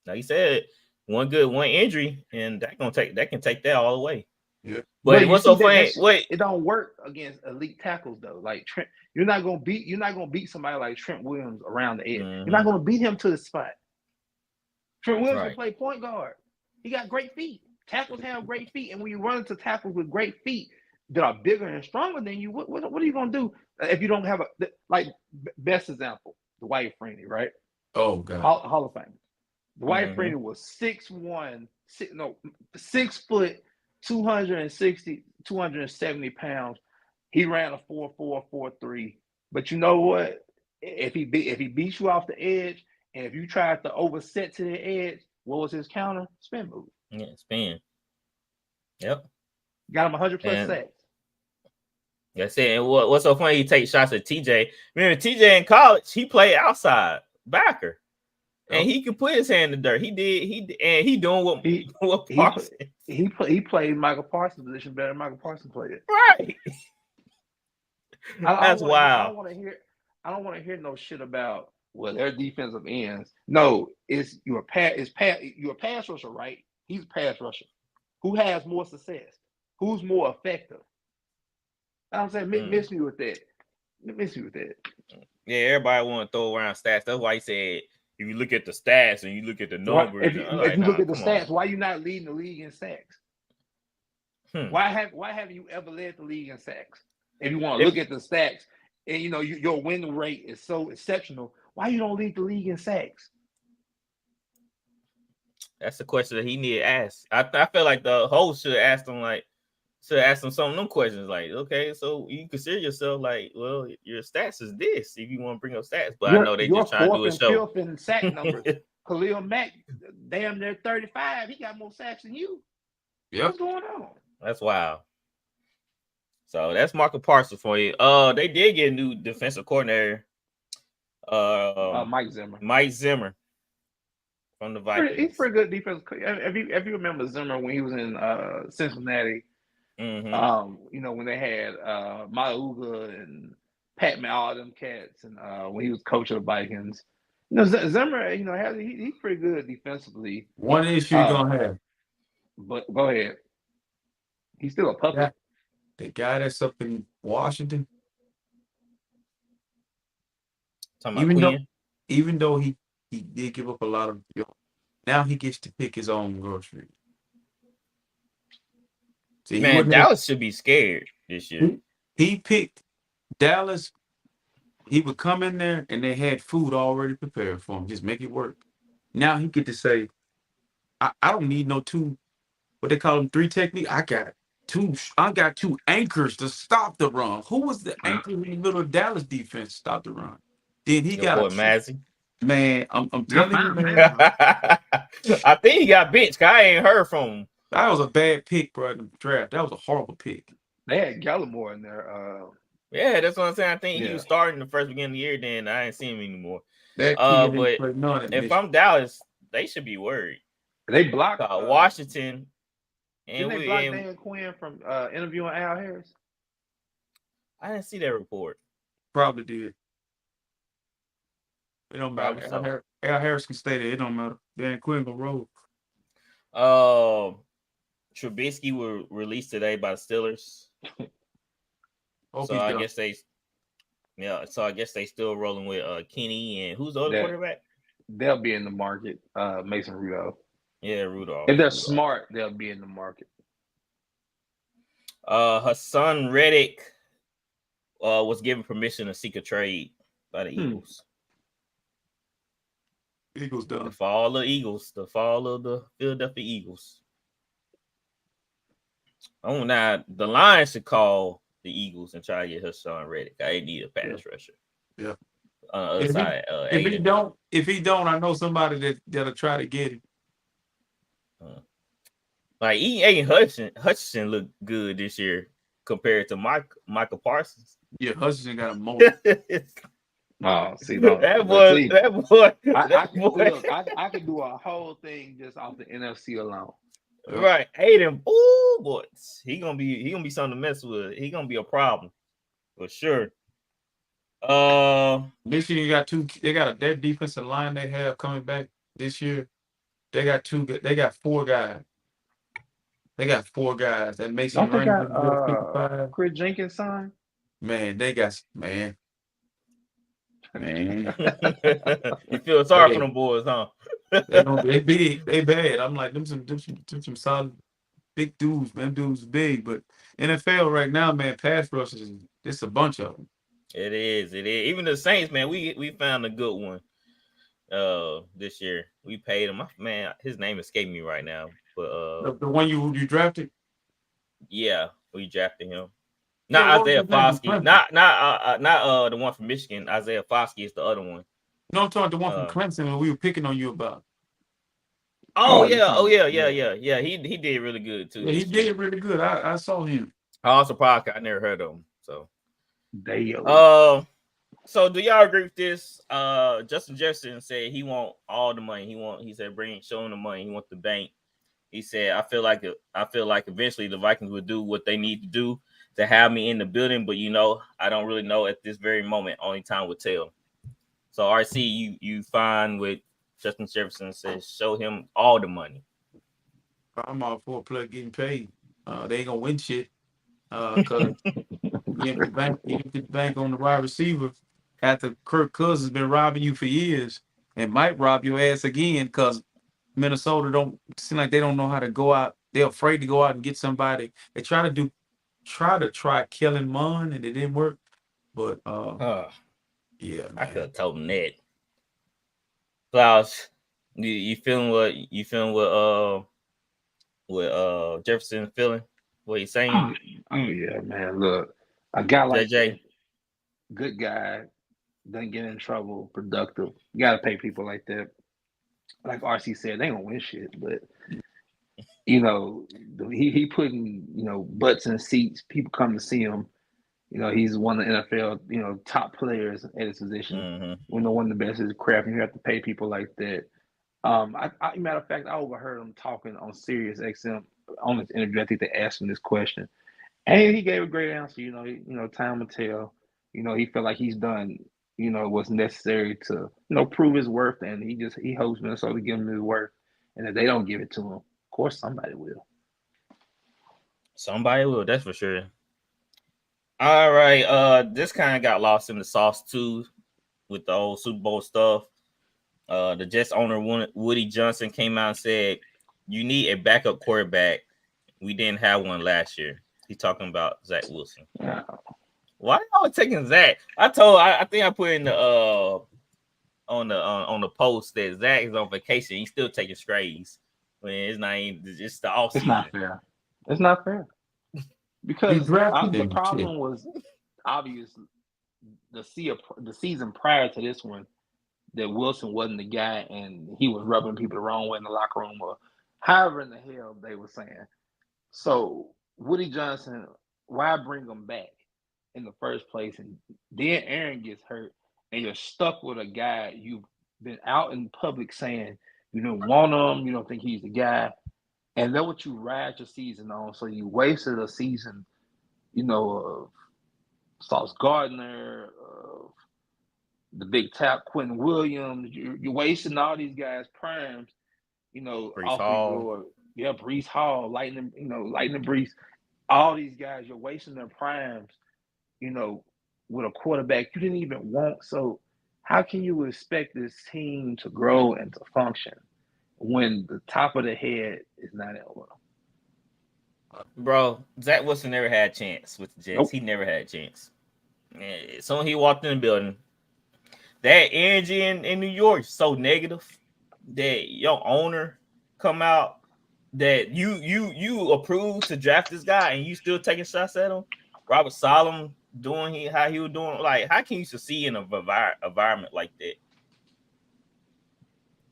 Like you said, one injury, and that can take that all the way. Yeah. But what's so funny? It don't work against elite tackles though. Like Trent, you're not gonna beat somebody like Trent Williams around the edge. You're not gonna beat him to the spot. Trent Williams will play point guard. He got great feet. Tackles have great feet, and when you run into tackles with great feet that are bigger and stronger than you, what are you gonna do if you don't have best example, Dwight Freeney, right? Oh God, Hall of Fame. Dwight Freeney was 6'1", 6 foot, 270 pounds. He ran a 4.4, 4.3. But you know what? If he beats you off the edge, and if you try to overset to the edge, what was his counter? Spin move. Yeah, spin. Yep. Got him 100 plus sacks. That's it. And what's so funny? He takes shots at TJ. Remember, TJ in college, he played outside backer. And he could put his hand in the dirt. He did. He doing what Parsons. He played Michael Parsons' position better than Michael Parsons played it. Right. That's wild. I don't want to hear no shit about their defensive ends. No, you're a pass rusher, right? He's a pass rusher. Who has more success? Who's more effective? I'm saying, miss me with that. Yeah, everybody want to throw around stats. That's why he said, if you look at the stats and you look at the numbers, if you look at the stats, why you not leading the league in sacks? Why haven't you ever led the league in sacks? If you want to look at the stats, and your win rate is so exceptional, why you don't lead the league in sacks? That's the question that he need to ask. I feel like the host should ask him some of them questions. Like, okay, so you consider yourself like, well, your stats is this if you want to bring up stats, but I know they just trying to do a show. Fifth in sack numbers. Khalil Mack, damn near 35. He got more sacks than you. Yep. What's going on? That's wild. So that's Micah Parsons for you. They did get a new defensive coordinator. Mike Zimmer. Mike Zimmer from the Vikings. He's pretty good defense. If you remember Zimmer when he was in Cincinnati, when they had Mauga and Pat all them cats, and when he was coach of the Vikings, Zimmer, he's pretty good defensively. One issue you're gonna have, but go ahead. He's still a puppet. Yeah. The guy that's up in Washington, even though he did give up a lot of, now he gets to pick his own groceries. See, Man, Dallas should be scared this year. he picked Dallas. He would come in there and they had food already prepared for him. Just make it work. Now he get to say, I don't need no two, what they call them, 3 technique. I got two anchors to stop the run. Who was the anchor in the middle of Dallas defense to stop the run? Then he Your boy Mazzy. Man, I'm telling you, man. I think he got benched. I ain't heard from him. That was a bad pick, bro, in the draft. That was a horrible pick. They had Gallimore in there. Yeah, that's what I'm saying. I think he was starting the first beginning of the year, then I ain't seen him anymore. That but if I'm Dallas, they should be worried. They blocked Washington. And they blocked Dan Quinn from interviewing Al Harris? I didn't see that report. Probably did. It don't matter. Al Harris can stay there. It don't matter. Dan Quinn gonna roll. Trubisky were released today by the Steelers. So I guess they still rolling with Kenny and who's the other quarterback? They'll be in the market. Mason Rudolph. Yeah, Rudolph. If they're smart, they'll be in the market. Hassan Reddick was given permission to seek a trade by the Eagles. Eagles done. The fall of the Philadelphia Eagles. Oh, now the Lions should call the Eagles and try to get Hassan Reddick. I need a pass rusher. Yeah. If he don't, I know somebody that'll try to get him. Like Aiden Hutchinson looked good this year compared to Micah Parsons. Yeah, Hutchinson got a moment. See, that boy. Look, I could do a whole thing just off the NFC alone. Right, Aiden. Oh boy, he gonna be something to mess with. He gonna be a problem for sure. Michigan got two. They got their defensive line they have coming back this year. They got 4 guys. They got 4 guys that makes them run. Chris Jenkins' son. Man, they got man. You feel sorry for them boys, huh? They big, they bad. I'm like them some solid big dudes, man. Dudes big, but NFL right now, man, pass rushes, it's a bunch of them. It is. Even the Saints, man, we found a good one this year. We paid him. Man, his name escaped me right now. But the one you drafted? Yeah, we drafted him. Not Isaiah Foskey. Not the one from Michigan. Isaiah Foskey is the other one. No, I'm talking the one from Clemson that we were picking on you about. Yeah. He did really good too. Yeah, he did really good. I saw him. I was surprised. I never heard of him. So So do y'all agree with this? Justin Jefferson said he want all the money. He said show him the money. He wants the bank. He said, I feel like eventually the Vikings would do what they need to do to have me in the building, but I don't really know at this very moment. Only time will tell. So RC, you fine with Justin Jefferson says show him all the money. I'm all for a player getting paid. They ain't gonna win shit. Cause you have to bank on the wide receiver after Kirk Cousins been robbing you for years and might rob your ass again because Minnesota don't seem like they don't know how to go out. They're afraid to go out and get somebody. They try to Kellen Mond and it didn't work. But yeah, man. I could have told him that. Klaus, you feeling what Jefferson feeling? What he's saying? Oh yeah, man. Look, a guy like JJ, good guy, doesn't get in trouble, productive. You gotta pay people like that. Like RC said, they don't win shit, but he putting butts in seats. People come to see him. He's one of the NFL top players at his position. Mm-hmm. One of the best is craft, and you have to pay people like that. Matter of fact, I overheard him talking on Sirius XM on this interview. I think they asked him this question, and he gave a great answer. Time will tell. He felt like he's done what's necessary to prove his worth, and he hopes Minnesota to give him his worth. And if they don't give it to him, of course somebody will. Somebody will, that's for sure. All right, this kind of got lost in the sauce too with the old Super Bowl stuff. The Jets owner Woody Johnson came out and said, "You need a backup quarterback. We didn't have one last year. He's talking about Zach Wilson. Yeah. Why y'all taking Zach? I think I put in the on the post that Zach is on vacation. He's still taking strays when it's not even just the off It's season. not fair. It's not fair. Because drafted the him, problem shit. was obvious the season prior to this one that Wilson wasn't the guy and he was rubbing people the wrong way in the locker room or however in the hell they were saying. So Woody Johnson, why bring him back in the first place? And then Aaron gets hurt and you're stuck with a guy you've been out in public saying you don't want him, you don't think he's the guy. And that's what you ride your season on. So you wasted a season, of Sauce Gardner, of the big tap, Quentin Williams. You're wasting all these guys' primes, Breece off Hall. your Breece Hall, Lightning Breece. All these guys, you're wasting their primes, with a quarterback you didn't even want. So how can you expect this team to grow and to function when the top of the head is not in order? Bro, Zach Wilson never had a chance with the Jets. Nope. He never had a chance. As soon as he walked in the building, that energy in New York is so negative that your owner come out that you approve to draft this guy and you still taking shots at him. Robert Saleh doing how he was doing. Like, how can you succeed in an environment like that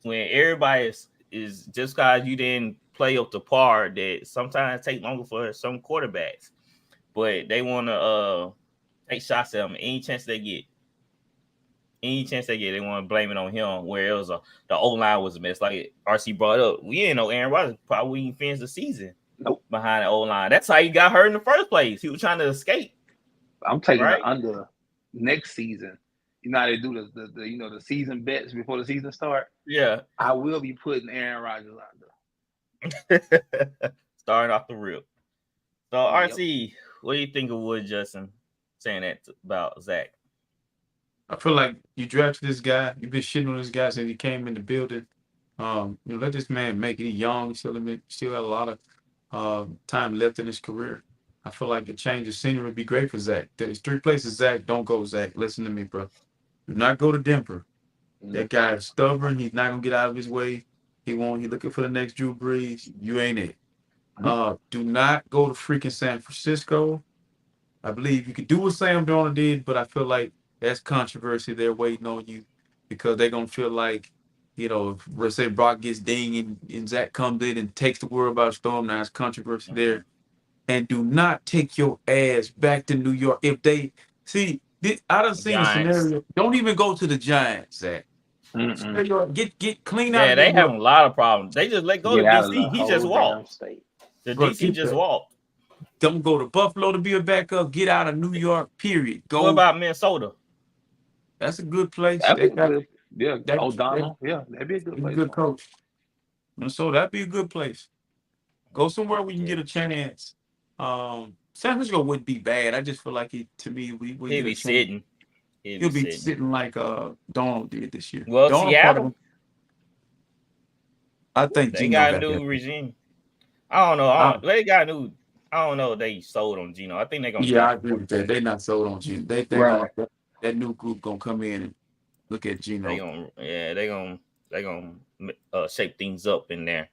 when everybody is just because you didn't play up to par? That sometimes take longer for some quarterbacks, but they want to take shots at him any chance they get. They want to blame it on him. Where it was the O line was a mess. Like RC brought up, we didn't know Aaron Rodgers probably didn't finish the season. Nope. Behind the O line. That's how he got hurt in the first place. He was trying to escape. I'm taking Right? the under next season. You know how they do the season bets before the season start? Yeah. I will be putting Aaron Rodgers under. Starting off the rip. So RC, what do you think of Wood Justin saying that about Zach? I feel like you drafted this guy. You've been shitting on this guy since he came in the building. Let this man make it. He's young. He still got a lot of time left in his career. I feel like a change of scenery would be great for Zach. There's 3 places Zach don't go. Zach, listen to me, bro. Do not go to Denver. That guy is stubborn. He's not gonna get out of his way. He's looking for the next Drew Brees. You ain't it. Do not go to freaking San Francisco. I believe you could do what Sam Darnold did, but I feel like that's controversy. They're waiting on you because they're gonna feel like, if let's say Brock gets dinged and Zach comes in and takes the word about Storm, now it's controversy there. And do not take your ass back to New York. If they see, I done seen a scenario. Don't even go to the Giants, Zach. Get clean out. Yeah, they having a lot of problems. They just let go to DC. He just walked. The DC just walked. Don't go to Buffalo to be a backup. Get out of New York, period. Go. What about Minnesota? That's a good place. O'Donnell. Yeah, that'd be a good place. Good coach. So that'd be a good place. Go somewhere where you can get a chance. San Francisco wouldn't be bad. I just feel like he'd be sitting. He'll be sitting like Donald did this year. Well, Donald Seattle. I think they got a new regime. I don't know. They got new. I don't know if they sold on Geno. I think they're gonna. Yeah, I agree with that. They're not sold on Geno. That new group gonna come in and look at Geno. They're gonna shape things up in there.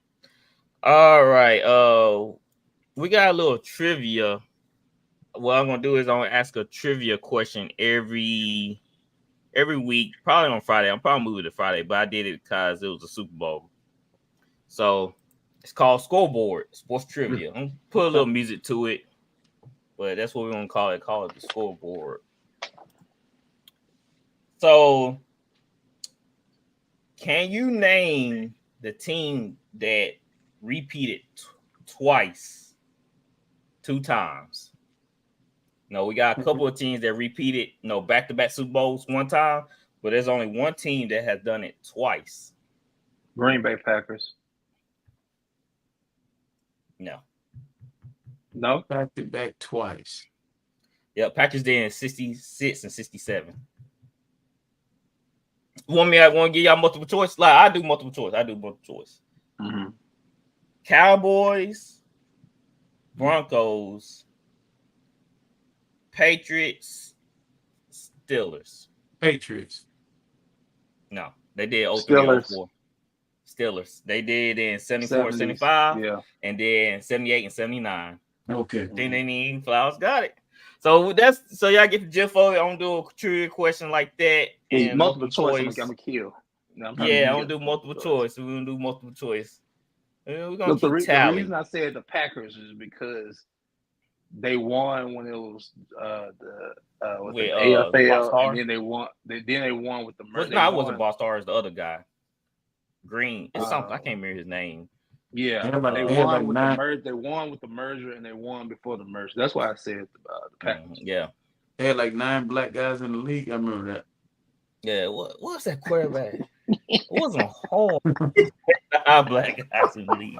All right. We got a little trivia. What I'm gonna do is I'm gonna ask a trivia question every week, probably on Friday. I'm probably moving to Friday, but I did it because it was a Super Bowl. So it's called Scoreboard Sports Trivia. I'm gonna put a little music to it, but that's what we're gonna call it. Call it the Scoreboard. So, can you name the team that repeated twice, 2 times? No, we got a couple of teams that repeated, back-to-back Super Bowls 1 time, but there's only one team that has done it twice. Green Bay Packers. No, back-to-back twice. Yeah, Packers did in 66 and 67. I want to give y'all multiple choice. Like I do multiple choice. Mm-hmm. Cowboys, Broncos, Patriots, Steelers. Patriots. No, they did 03, 04. Steelers. They did in 74, 70s, 75, yeah. and then 78 and 79. Okay. Then they need Flowers got it. So that's so y'all get the gif of it. I'm gonna do a trivia question like that. And multiple choice. I'm gonna kill. Yeah, I'm gonna do multiple choice. We're gonna do multiple choice. We're gonna Look, keep the tally. reason I said the Packers is because they won when it was the AFL, and then they won. Then they won with the merger. No, it wasn't Boss Star. It's the other guy. Green. It's something I can't remember his name. Yeah, they won with the merger. They won with the merger, and they won before the merger. That's why I said the Packers. Yeah, they had like 9 black guys in the league. I remember that. Yeah, what's that quarterback? It wasn't home. 9 black guys in the league.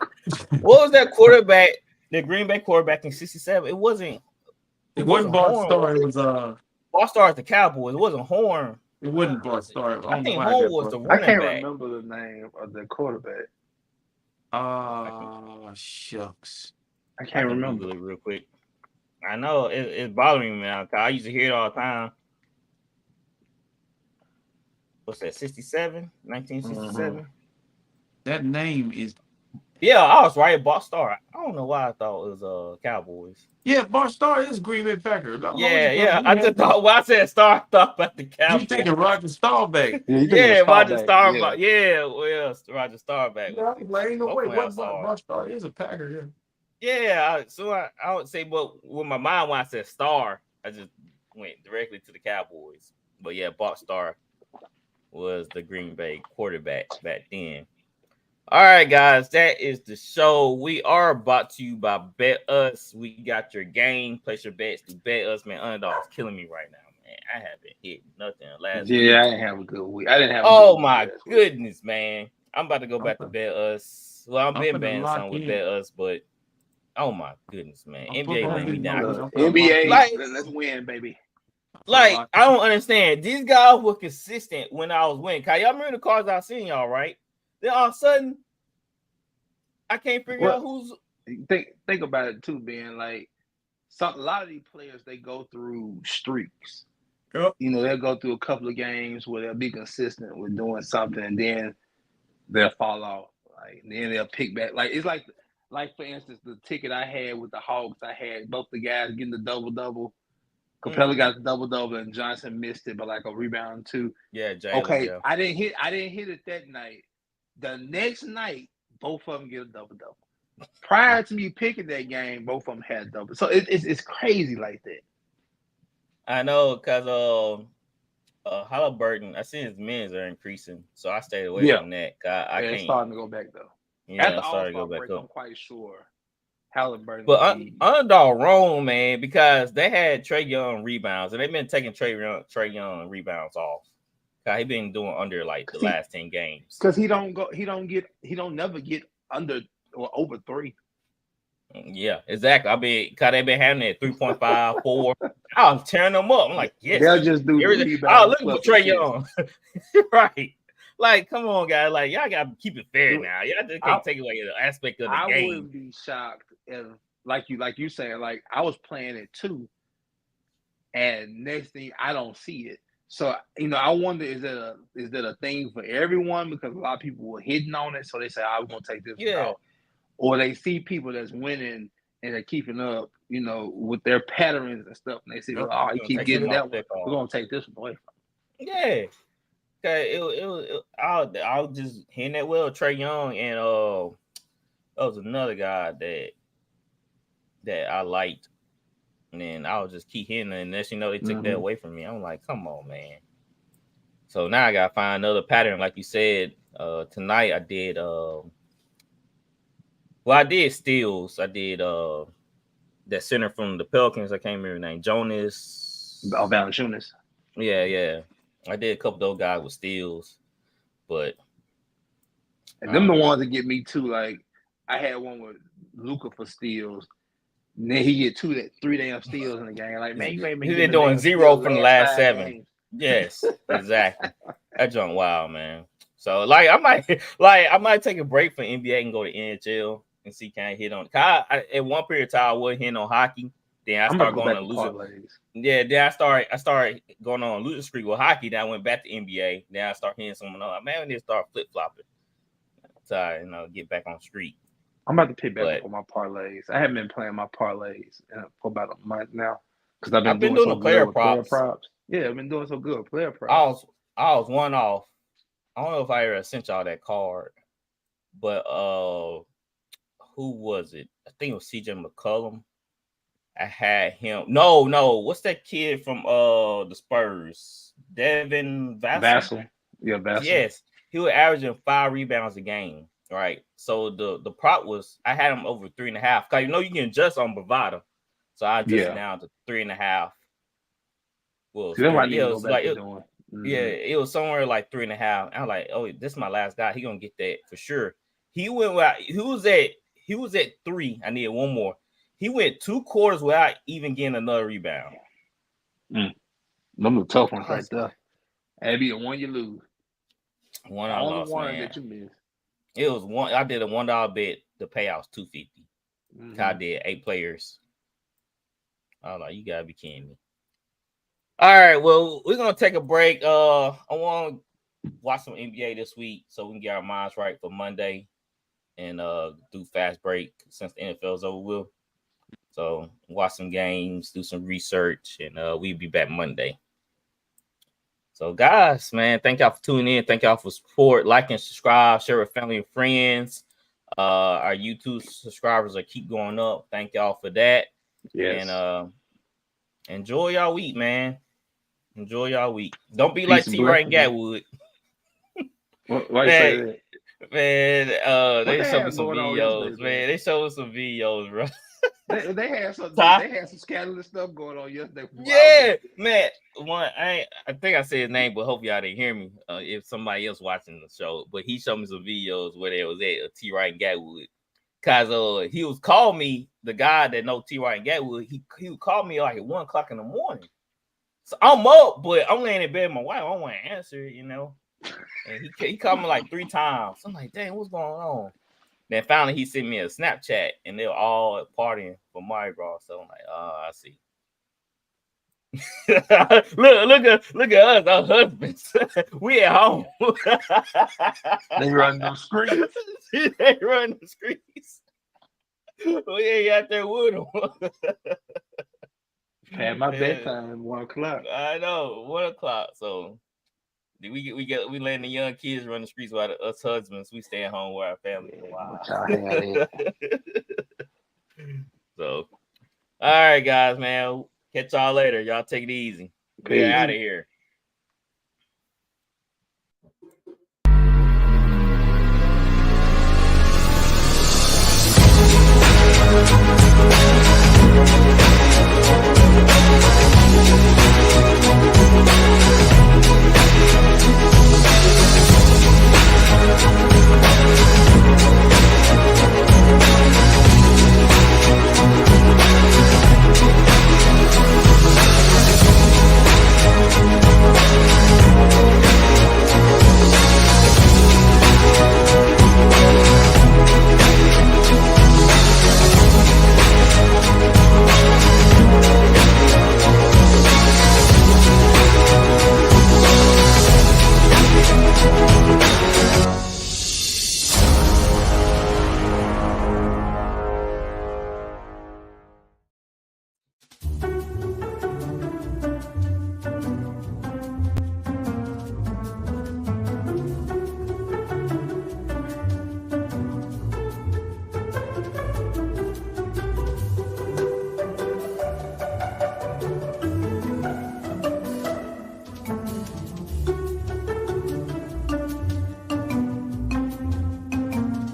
What was that quarterback? The Green Bay quarterback in '67. It wasn't Boss Star. It was Boss Star at the Cowboys. It wasn't Horn. It wasn't Boss Star. I think Horn was the running back. I can't remember the name of the quarterback. Shucks. I can't remember it real quick. I know it's bothering me now. I used to hear it all the time. What's that? 67? 1967? Mm-hmm. That name is. Yeah, I was right. Boss Star. I don't know why I thought it was Cowboys. Yeah, Boss Star is Green Bay Packers. Yeah. I just thought when I said Star, I thought about the Cowboys. You taking Roger Staubach? Roger Staubach. Yeah, Roger Staubach. Yeah, like, ain't no way. Boss Star is a Packer. Yeah. So I would say, but with my mind when I said Star, I just went directly to the Cowboys. But yeah, Boss Star was the Green Bay quarterback back then. All right, guys, that is the show. We are brought to you by Bet Us. We got your game. Place your bets to Bet Us, man. Underdog's killing me right now, man. I haven't hit nothing last week. Yeah, I didn't have a good week. My goodness, man. I'm about to go back to Bet Us. Well, I've been betting some with Bet Us, but oh my goodness, man. NBA let me down. NBA, let's win, baby. Like, I don't understand. These guys were consistent when I was winning. Y'all remember the cards I seen y'all, right? Then all of a sudden, I can't figure out who's. Think about it too, Ben. Like, a lot of these players, they go through streaks. Yep. You know, they'll go through a couple of games where they'll be consistent with doing something, and then they'll fall off. Like, and then they'll pick back. Like, it's like for instance, the ticket I had with the Hawks, I had both the guys getting the double-double. Capella got the double-double, and Johnson missed it, but like a rebound too. Yeah, Jalen, okay. Yeah. I didn't hit it that night. The next night, both of them get a double-double. Prior to me picking that game, both of them had double. So it's crazy like that. I know, because Halliburton, I see his minutes are increasing, so I stayed away from that. I can't. It's starting to go back though. Yeah, After it's starting to go back break, up. I'm quite sure Halliburton. But underdog wrong, man, because they had Trae Young rebounds, and they've been taking Trae Young rebounds off. He been doing under like the last 10 games. Because he don't never get under or over 3. Yeah, exactly. I mean, because they've been having that 3.5, 4. I was tearing them up. I'm like, yes. They'll just do look for Trae Young. Right. Like, come on, guys. Like, y'all got to keep it fair now. Y'all just can't take away the aspect of the game. I wouldn't be shocked if, like you saying, like, I was playing it too, and next thing, I don't see it. So, you know, I wonder, is that a thing for everyone? Because a lot of people were hitting on it, so they say, I'm going to take this one out. Or they see people that's winning and they're keeping up, you know, with their patterns and stuff, and they say, you keep getting that one, we're going to take this one away from them. Yeah. Okay, I was just hitting that well, Trae Young, and there was another guy that I liked. And then I was just keep hitting it, and next you know, they took that away from me. I'm like, come on, man. So now I gotta find another pattern, like you said. Tonight I did I did steals. I did that center from the Pelicans. I can't remember his name. Jonas. Valanciunas. Yeah. I did a couple of those guys with steals, but and them the ones that get me too. Like, I had one with Luka for steals. And then he get 3 damn steals in the game. Like, man, you ain't been doing 0 from the last 7 games. Yes, exactly. That junk wild, man. So I might take a break from NBA and go to NHL and see can I hit on. At one period of time I wasn't hitting on hockey. Then I started going on losing. Yeah, then I started going on a losing streak with hockey. Then I went back to NBA. Then I started hitting someone else. Man, I need to start flip flopping. So get back on streak. I'm about to pick back up on my parlays. I haven't been playing my parlays for about a month now because I've been doing so player good props. with player props. Yeah, I've been doing so good with player props. I was one off. I don't know if I ever sent y'all that card, but who was it? I think it was CJ McCollum. I had him. No, what's that kid from the Spurs? Devin Vassell? Yeah, Vassell. Yes, he was averaging 5 rebounds a game. Right. So the prop was I had him over 3.5. Cause you can adjust on Bovada. So I adjusted down to 3.5. Well, it was somewhere like 3.5. I was like, oh, this is my last guy. He gonna get that for sure. He was at 3. I needed one more. He went 2 quarters without even getting another rebound. Them are tough ones right there. Abby, the one you lose. One I lost, one man. that you missed. It was one. I did a $1 bet. The payout's $250. I did 8 players. I was like, you gotta be kidding me. All right, well, we're gonna take a break. I want to watch some NBA this week so we can get our minds right for Monday and do fast break since the NFL's over with. So watch some games, do some research, and we'll be back Monday. So, guys, man, thank y'all for tuning in. Thank y'all for support. Like and subscribe. Share with family and friends. Our YouTube subscribers are keep going up. Thank y'all for that. Yes. And enjoy y'all week, man. Enjoy y'all week. Don't be like T. Wright and Gatwood. Why you say that? Man, they showed me some videos, man. They showed us some videos, bro. They had some. They had some scandalous stuff going on yesterday. Yeah, man. I think I said his name, but hope y'all didn't hear me. If somebody else watching the show, but he showed me some videos where they was at T. Wright and Gatwood, cause he was calling me the guy that know T. Wright and Gatwood. He would call me like at 1:00 in the morning. So I'm up, but I'm laying in bed with my wife. I don't want to answer, And he called me like 3 times. I'm like, dang, what's going on? Then finally he sent me a Snapchat and they were all partying for Mardi Gras. So I'm like, I see. look at us, our husbands. We at home. They run them streets. They run the streets. We ain't out there with them. Had my bedtime 1:00. I know 1:00. So we letting the young kids run the streets while us husbands we stay at home with our family for a while. So, all right, guys, man. Catch y'all later. Y'all take it easy. We're out of here.